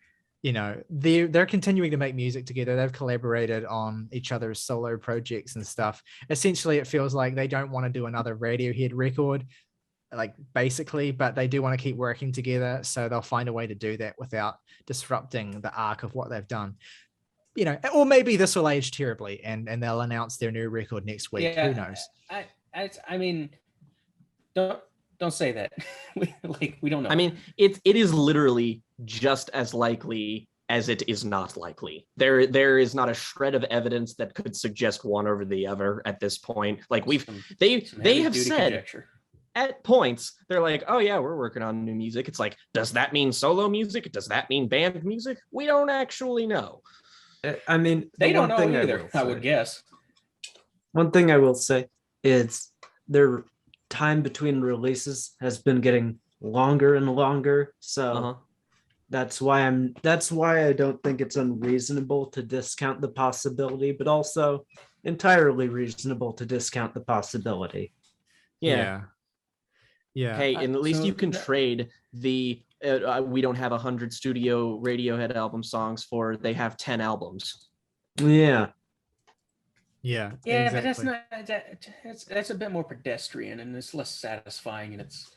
you know, they're continuing to make music together. They've collaborated on each other's solo projects and stuff. Essentially, it feels like they don't want to do another Radiohead record, like basically, but they do want to keep working together. So they'll find a way to do that without disrupting the arc of what they've done. You know, or maybe this will age terribly and they'll announce their new record next week. Who knows? I mean, don't say that. we don't know. I mean, it is literally just as likely as it is not likely. There is not a shred of evidence that could suggest one over the other at this point. Like they have said conjecture. at points, they're like, oh yeah, we're working on new music. It's like, does that mean solo music? Does that mean band music? We don't actually know. I mean, They don't know one thing either, I would guess. One thing I will say is their time between releases has been getting longer and longer. So that's why I don't think it's unreasonable to discount the possibility, but also entirely reasonable to discount the possibility. Yeah. Hey, and at least so you can that- trade the we don't have 100 studio Radiohead album songs for they have 10 albums. Yeah. Yeah, But that's exactly. that's a bit more pedestrian and it's less satisfying, and it's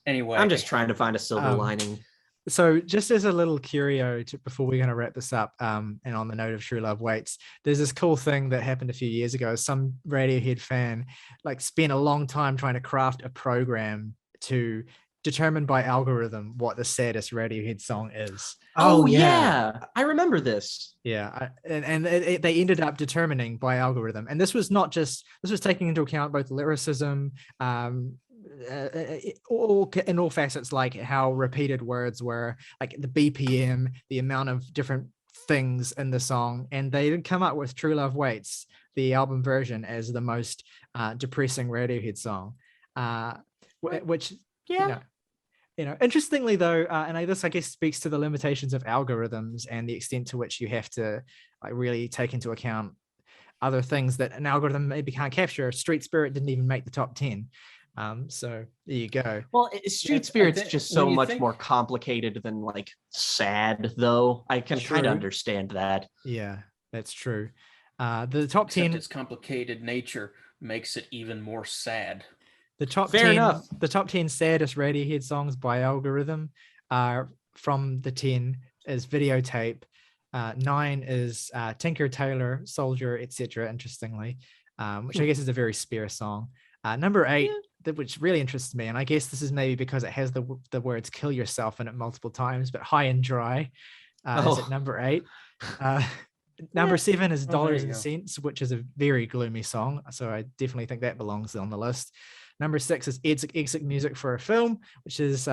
anyway. I'm just trying to find a silver lining. So just as a little curio before we're going to wrap this up, and on the note of True Love Waits, there's this cool thing that happened a few years ago. Some Radiohead fan like spent a long time trying to craft a program to determine by algorithm what the saddest Radiohead song is. Oh yeah, I remember this. Yeah, they ended up determining by algorithm, and this was taking into account both lyricism, in all facets, like how repeated words were, like the BPM, the amount of different things in the song, and they did come up with True Love Waits, the album version, as the most depressing Radiohead song, which you know, interestingly though, and this I guess speaks to the limitations of algorithms and the extent to which you have to like really take into account other things that an algorithm maybe can't capture. Street Spirit didn't even make the top 10. So there you go. Well, Street Spirit's just so when you much think- more complicated than like sad, though. I can kind True. of understand that. Yeah, that's true. The top Except 10, its complicated nature makes it even more sad. the top Fair 10, enough. the top 10 saddest Radiohead songs by algorithm are from the 10 is Videotape. 9 is Tinker, Tailor, Soldier, etc. Interestingly, which I guess is a very spare song. Number 8, which really interests me, and I guess this is maybe because it has the words "kill yourself" in it multiple times, but High and Dry is at number 8. Number 7 is there Dollars you and go. Cents, which is a very gloomy song, so I definitely think that belongs on the list. Number 6 is exit music for a film, which is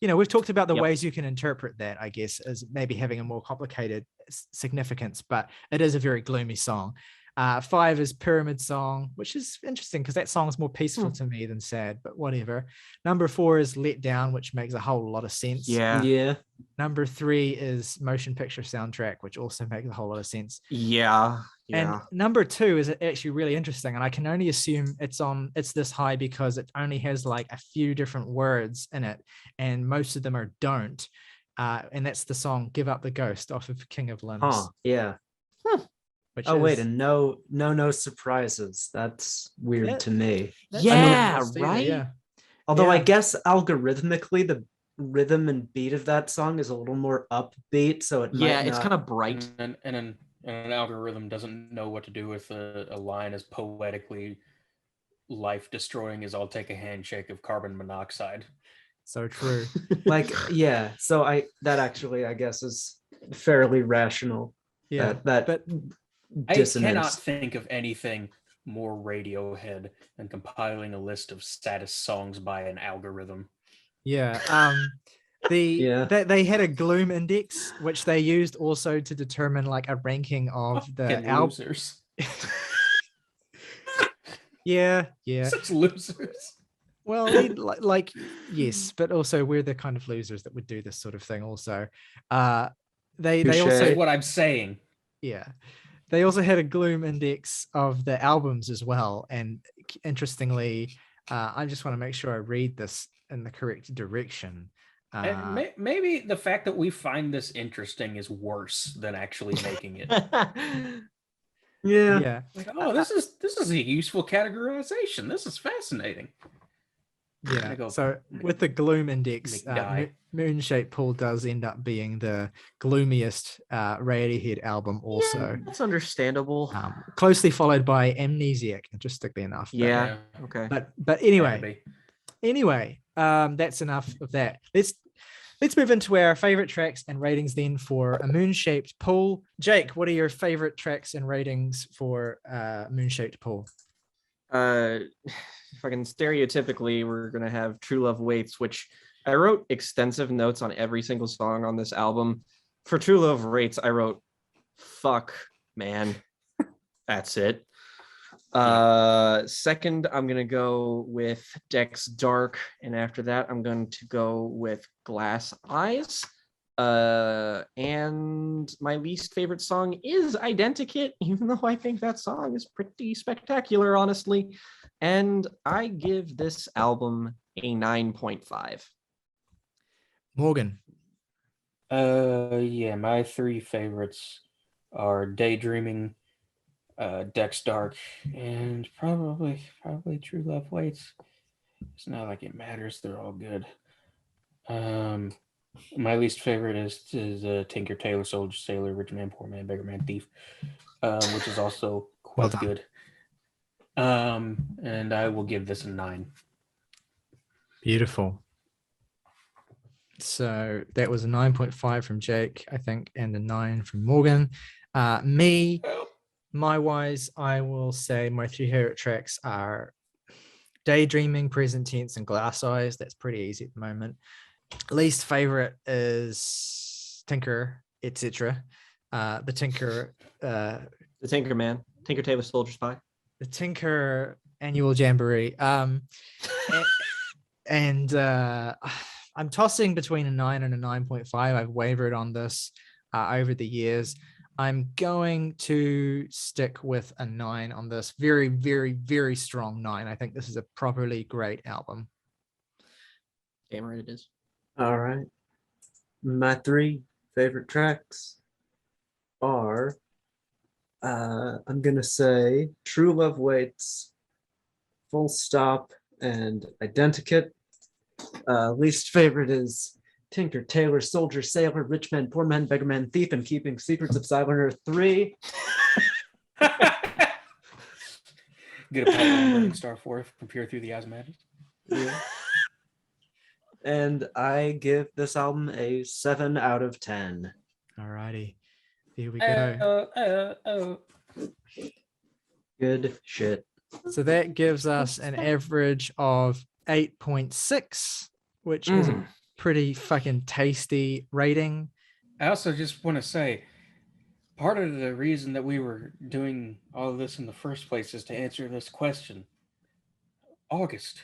we've talked about the Yep. ways you can interpret that, I guess, as maybe having a more complicated significance, but it is a very gloomy song. 5 is Pyramid Song, which is interesting because that song is more peaceful to me than sad, but whatever. Number 4 is Let Down, which makes a whole lot of sense. Yeah. Number 3 is Motion Picture Soundtrack, which also makes a whole lot of sense. Yeah. And number 2 is actually really interesting, and I can only assume it's this high because it only has like a few different words in it, and most of them are "don't," and that's the song "Give Up the Ghost" off of King of Limbs. Yeah. Which Wait, is- and no surprises. That's weird Yeah. to me. that's Yeah, interesting, right? Yeah. Although I Yeah. guess algorithmically the rhythm and beat of that song is a little more upbeat, so it Yeah, might it's not- kind of bright. And an algorithm doesn't know what to do with a line as poetically life destroying as "I'll take a handshake of carbon monoxide." So true. like so that actually I guess is fairly rational. Yeah. that but I dissonance. cannot think of anything more Radiohead than compiling a list of saddest songs by an algorithm. yeah. Yeah. They had a gloom index, which they used also to determine like a ranking of the Fucking album. losers. Yeah, yeah. Such losers. Well, yes, but also we're the kind of losers that would do this sort of thing. Also, they Touche. also That's what I'm saying. yeah, they also had a gloom index of the albums as well. And interestingly, I just want to make sure I read this in the correct direction. And maybe the fact that we find this interesting is worse than actually making it. Yeah. Like, oh, this is a useful categorization. This is fascinating. Yeah. I go, So with the gloom index, McDie. Moonshaped Pool does end up being the gloomiest Radiohead album also. It's understandable. Closely followed by Amnesiac, interestingly enough. Yeah. Okay. But anyway, that's enough of that. Let's move into our favorite tracks and ratings then for A Moon-Shaped Pool. Jake, what are your favorite tracks and ratings for Moon-Shaped Pool? Fucking stereotypically, we're gonna have True Love Waits, which I wrote extensive notes on every single song on this album. For True Love Waits, I wrote "fuck, man." That's it. Second, I'm gonna go with Dex Dark, and after that, I'm going to go with Glass Eyes. And my least favorite song is Identikit, even though I think that song is pretty spectacular, honestly. And I give this album a 9.5. Morgan. Yeah, my three favorites are Daydreaming, Dex Dark, and probably True Love Waits. It's not like it matters; they're all good. My least favorite is Tinker, Tailor, Soldier, Sailor, Rich Man, Poor Man, Beggar Man, Thief, which is also quite good. And I will give this a 9. Beautiful. So that was a 9.5 from Jake, I think, and a 9 from Morgan. My wise, I will say my three favorite tracks are Daydreaming, Present Tense, and Glass Eyes. That's pretty easy at the moment. Least favorite is Tinker, etc. The Tinker, The Tinker Man, Tinker Tailor Soldier Spy, the Tinker Annual Jamboree. And I'm tossing between a 9 and a 9.5. I've wavered on this over the years. I'm going to stick with a 9 on this. Very, very, very strong 9. I think this is a properly great album. damn right it is. All right. My three favorite tracks are I'm gonna say True Love Waits, Full Stop, and Identikit. Least favorite is Tinker, Tailor, Soldier, Sailor, Rich Man, Poor Man, Beggar Man, Thief, and Keeping Secrets of Silent Earth 3. Get a Power on Burning Star 4 from Peer Through the Eyes of Magic. Yeah. And I give this album a 7 out of 10. Alrighty. Here we go. Good shit. So that gives us an average of 8.6, which is a pretty fucking tasty rating. I also just want to say, part of the reason that we were doing all of this in the first place is to answer this question. August,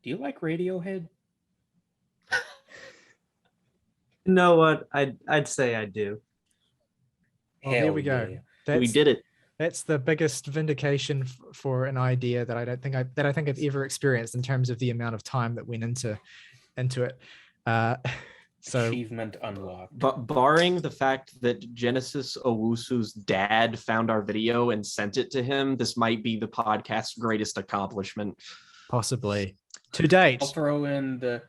do you like Radiohead? You know what? I'd say I do. Well, here we go. Yeah. We did it. That's the biggest vindication for an idea that I think I've ever experienced in terms of the amount of time that went into it. So Achievement unlocked. But barring the fact that Genesis Owusu's dad found our video and sent it to him, this might be the podcast's greatest accomplishment. possibly to date. I'll throw in the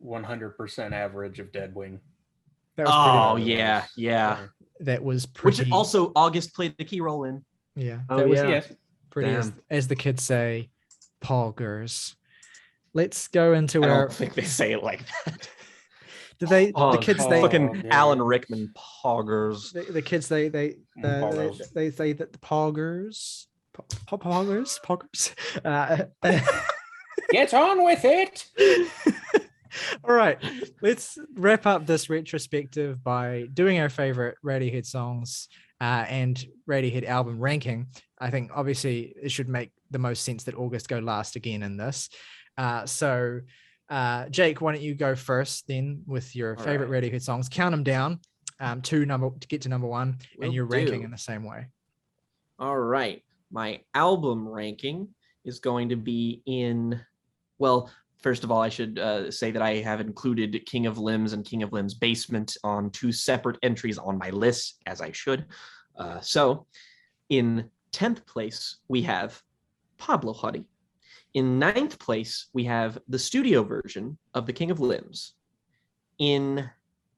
100% average of Deadwing. That was Oh yeah. That was pretty. Which also August played the key role in. Yeah. Oh, That was yeah. Yes. pretty, as the kids say, poggers. Let's go into I our. don't think they say it like that. Do they? The Pog- kids pog- they. Fucking yeah. Alan Rickman poggers. The kids they Poggers. they say that the poggers. Poggers. Get on with it. All right, let's wrap up this retrospective by doing our favorite Radiohead songs and Radiohead album ranking, I think obviously it should make the most sense that August go last again in this. So Jake, why don't you go first then with your All favorite right. Radiohead songs? Count them down to get to number one, Will and you're ranking do. in the same way. All right. My album ranking is going to be in, well, first of all, I should say that I have included King of Limbs and King of Limbs Basement on 2 separate entries on my list, as I should. So in 10th place, we have Pablo Honey. In 9th place, we have the studio version of the King of Limbs. In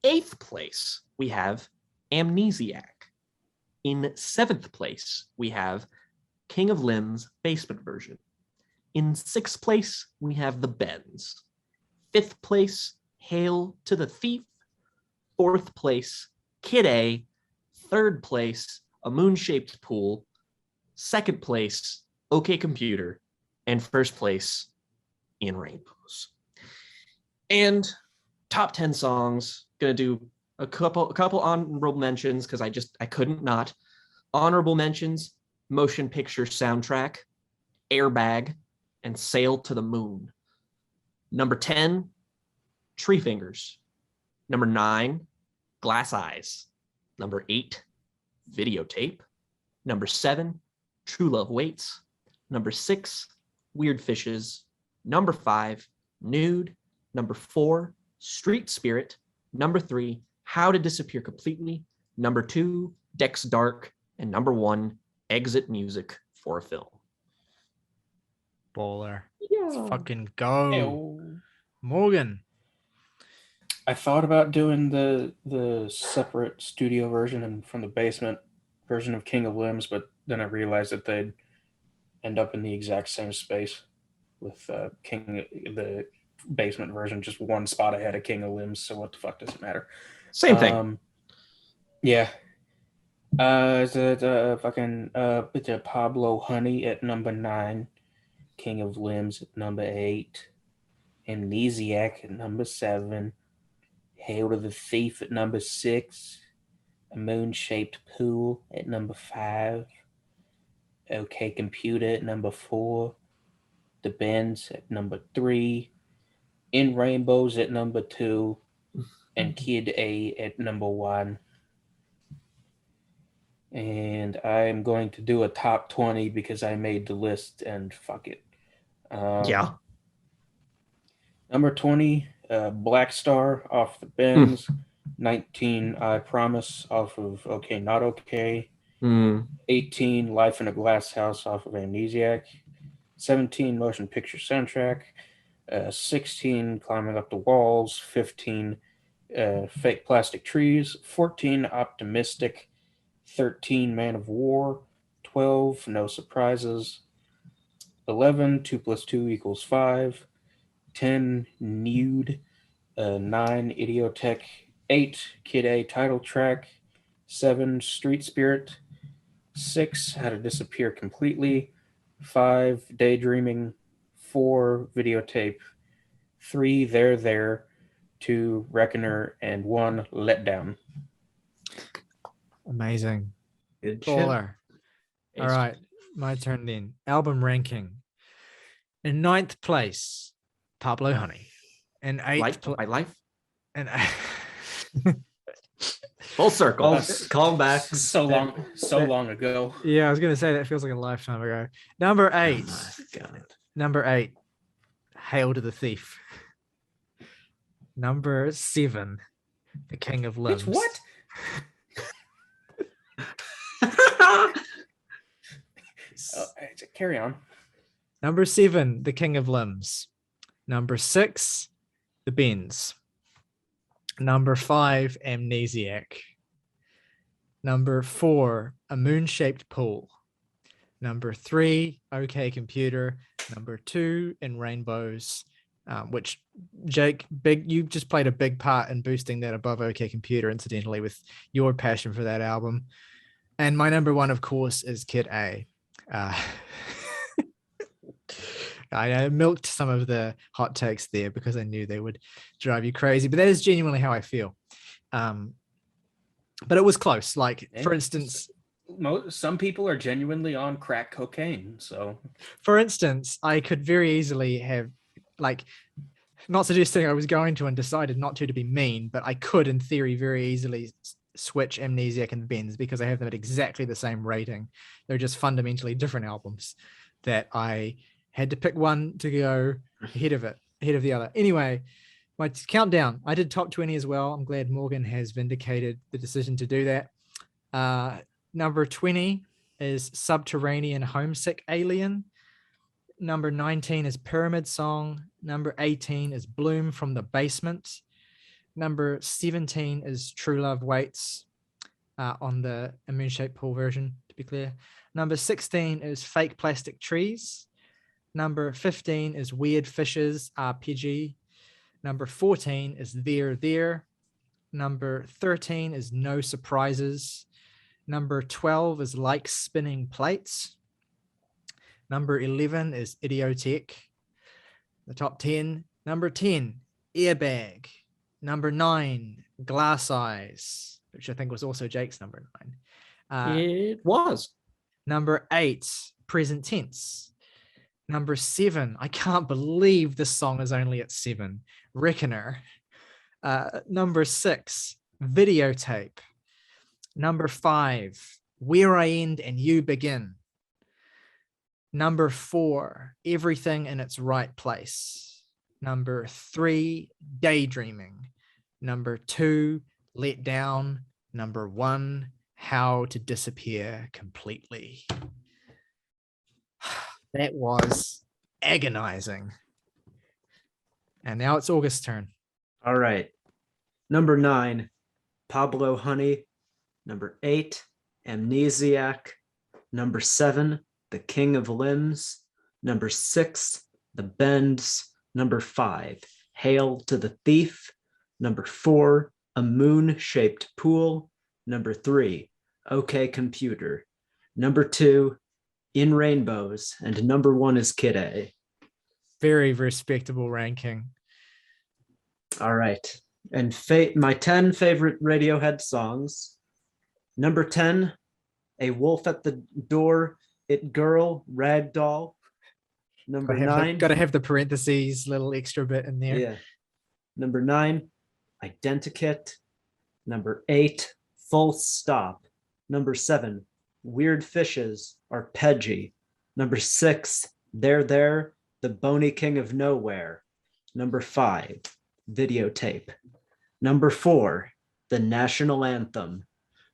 8th place, we have Amnesiac. In 7th place, we have King of Limbs Basement version. In 6th place, we have the Bends. 5th place, Hail to the Thief. 4th place, Kid A. 3rd place, A Moon-Shaped Pool. 2nd place, OK Computer. And 1st place, In Rainbows. And top 10 songs, gonna do a couple honorable mentions because I couldn't not. Honorable mentions: Motion Picture Soundtrack, Airbag, and Sail to the Moon. Number 10, Tree Fingers. Number 9, Glass Eyes. Number 8, Videotape. Number 7, True Love Waits. Number 6, Weird Fishes. Number 5, Nude. Number 4, Street Spirit. Number 3, How to Disappear Completely. Number 2, Dex Dark. And number 1, Exit Music for a Film. Baller. Let's fucking go. Morgan. I thought about doing the separate studio version and from the basement version of King of Limbs, but then I realized that they'd end up in the exact same space with the basement version, just one spot ahead of King of Limbs. So what the fuck does it matter? Same thing. Yeah. It's a Pablo Honey at number 9, King of Limbs at number 8, Amnesiac at number 7, Hail to the Thief at number 6, A Moon-Shaped Pool at number 5, OK Computer at number 4, The Bends at number 3, In Rainbows at number 2, and Kid A at number 1. And I'm going to do a top 20 because I made the list and fuck it. Yeah. Number 20, Black Star off the Bends. 19, I Promise off of OK Not OK. 18, Life in a Glass House off of Amnesiac. 17, Motion Picture Soundtrack. 16, Climbing Up the Walls. 15, Fake Plastic Trees. 14, Optimistic. 13, Man of War. 12, No Surprises. 11, 2 plus 2 equals 5. 10, Nude. 9, Idiotech. 8, Kid A title track. 7, Street Spirit. 6, How to Disappear Completely. 5, Daydreaming. 4, Videotape. 3, There. 2, Reckoner. And 1, Letdown. Amazing. Good shit. Baller. All right, my turn then. Album ranking. In 9th place, Pablo Honey. In 8th My life. and Full circle. Call back. So long ago. yeah, I was gonna say that feels like a lifetime ago. Number 8. Oh my God. Number 8, Hail to the Thief. Number 7, The King of Limbs. What? Carry on. Number 7, The King of Limbs. Number 6, The Bends. Number 5, Amnesiac. Number 4, A Moon-Shaped Pool. Number 3, OK Computer. Number 2, In Rainbows, which Jake, you just played a big part in boosting that above OK Computer, incidentally, with your passion for that album. And my number 1, of course, is Kid A. I milked some of the hot takes there because I knew they would drive you crazy, but that is genuinely how I feel. but it was close. Like, Yeah. for instance, Some people are genuinely on crack cocaine, so I could very easily have, like, not suggesting I was going to and decided not to be mean, but I could, in theory, very easily switch Amnesiac and Benz because I have them at exactly the same rating. They're just fundamentally different albums that I had to pick one to go ahead of the other. Anyway, my countdown, I did top 20 as well. I'm glad Morgan has vindicated the decision to do that. Number 20 is Subterranean Homesick Alien. Number 19 is Pyramid Song. Number 18 is Bloom from the Basement. Number 17 is True Love Waits on the Moon-Shaped Pool version, to be clear. Number 16 is Fake Plastic Trees. Number 15 is Weird Fishes RPG. Number 14 is There. Number 13 is No Surprises. Number 12 is Like Spinning Plates. Number 11 is Idiotic. The top 10. Number 10, Airbag. Number 9, Glass Eyes, which I think was also Jake's number 9. It was. Number 8, Present Tense. Number 7, I can't believe this song is only at 7, Reckoner. Number 6, Videotape. Number 5, Where I End and You Begin. Number 4, Everything in Its Right Place. Number 3, Daydreaming. Number 2, Let Down. Number 1, How to Disappear Completely. That was agonizing. And now it's August's turn. All right. Number 9, Pablo Honey. Number 8, Amnesiac. Number 7, The King of Limbs. Number 6, The Bends. Number 5, Hail to the Thief. Number 4, A Moon-Shaped Pool. Number 3, OK Computer. Number 2, In Rainbows. And number 1 is Kid A. Very respectable ranking. All right. And my 10 favorite Radiohead songs. Number 10, A Wolf at the Door, It Girl, Ragdoll. Number 9. Got to have the parentheses, little extra bit in there. Yeah. Number 9, Identikit. Number 8, Full Stop. Number 7, Weird Fishes, Arpeggi. Number 6, There, The Bony King of Nowhere. Number 5, Videotape. Number 4, The National Anthem.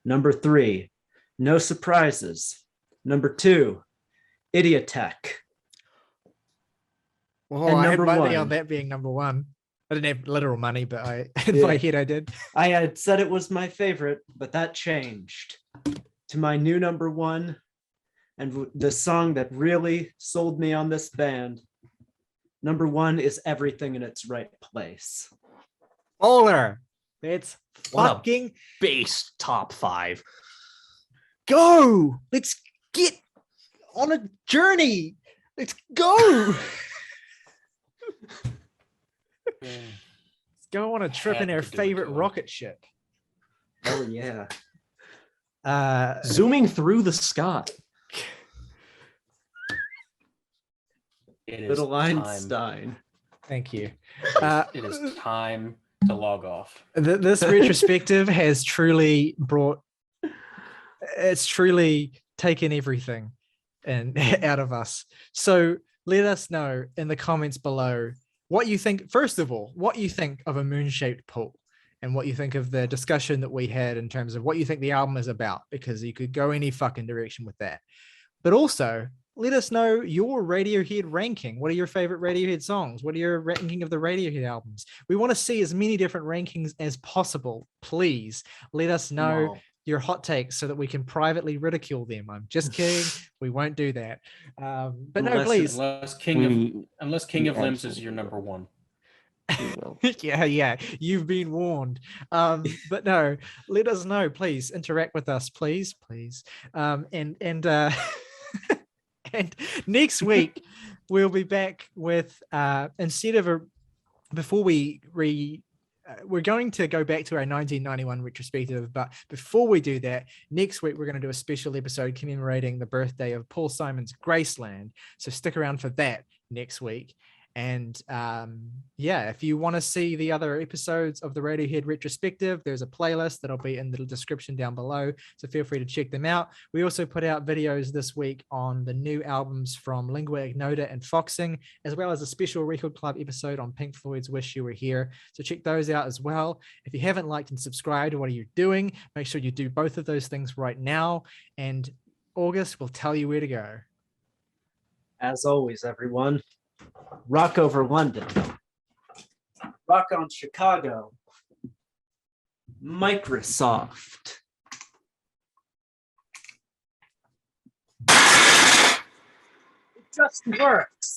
Number 3, No Surprises. Number 2, Idiotech. Well, And I had number money 1. on that being number 1. I didn't have literal money, but in my head I did. I had said it was my favorite, but that changed to my new number 1 and the song that really sold me on this band. Number 1 is Everything in Its Right Place. Bowler. It's What a fucking Base top 5. go. Let's get on a journey. Let's go. Let's go on a trip in Had our to do it favorite to him. rocket ship. Oh, yeah. Zooming through the sky. it is Little time. Einstein. Thank you. It is time to log off. This retrospective has truly taken everything and out of us. So let us know in the comments below what you think. First of all, what you think of A Moon-Shaped Pool and what you think of the discussion that we had in terms of what you think the album is about, because you could go any fucking direction with that. But also, let us know your Radiohead ranking. What are your favorite Radiohead songs? What are your ranking of the Radiohead albums? We want to see as many different rankings as possible. Please let us know your hot takes so that we can privately ridicule them. I'm just kidding. We won't do that. But no, please. Unless King of Limbs is your number 1. Yeah, you've been warned. But no, let us know, please interact with us, please. And and next week we'll be back with instead of before we we're going to go back to our 1991 retrospective, but before we do that, next week we're going to do a special episode commemorating the birthday of Paul Simon's Graceland. So stick around for that next week. And if you want to see the other episodes of the Radiohead Retrospective, there's a playlist that'll be in the description down below. So feel free to check them out. We also put out videos this week on the new albums from Lingua Ignota and Foxing, as well as a special Record Club episode on Pink Floyd's Wish You Were Here. So check those out as well. If you haven't liked and subscribed, what are you doing? Make sure you do both of those things right now. And August will tell you where to go. As always, everyone, rock over London, rock on Chicago, Microsoft. It just works.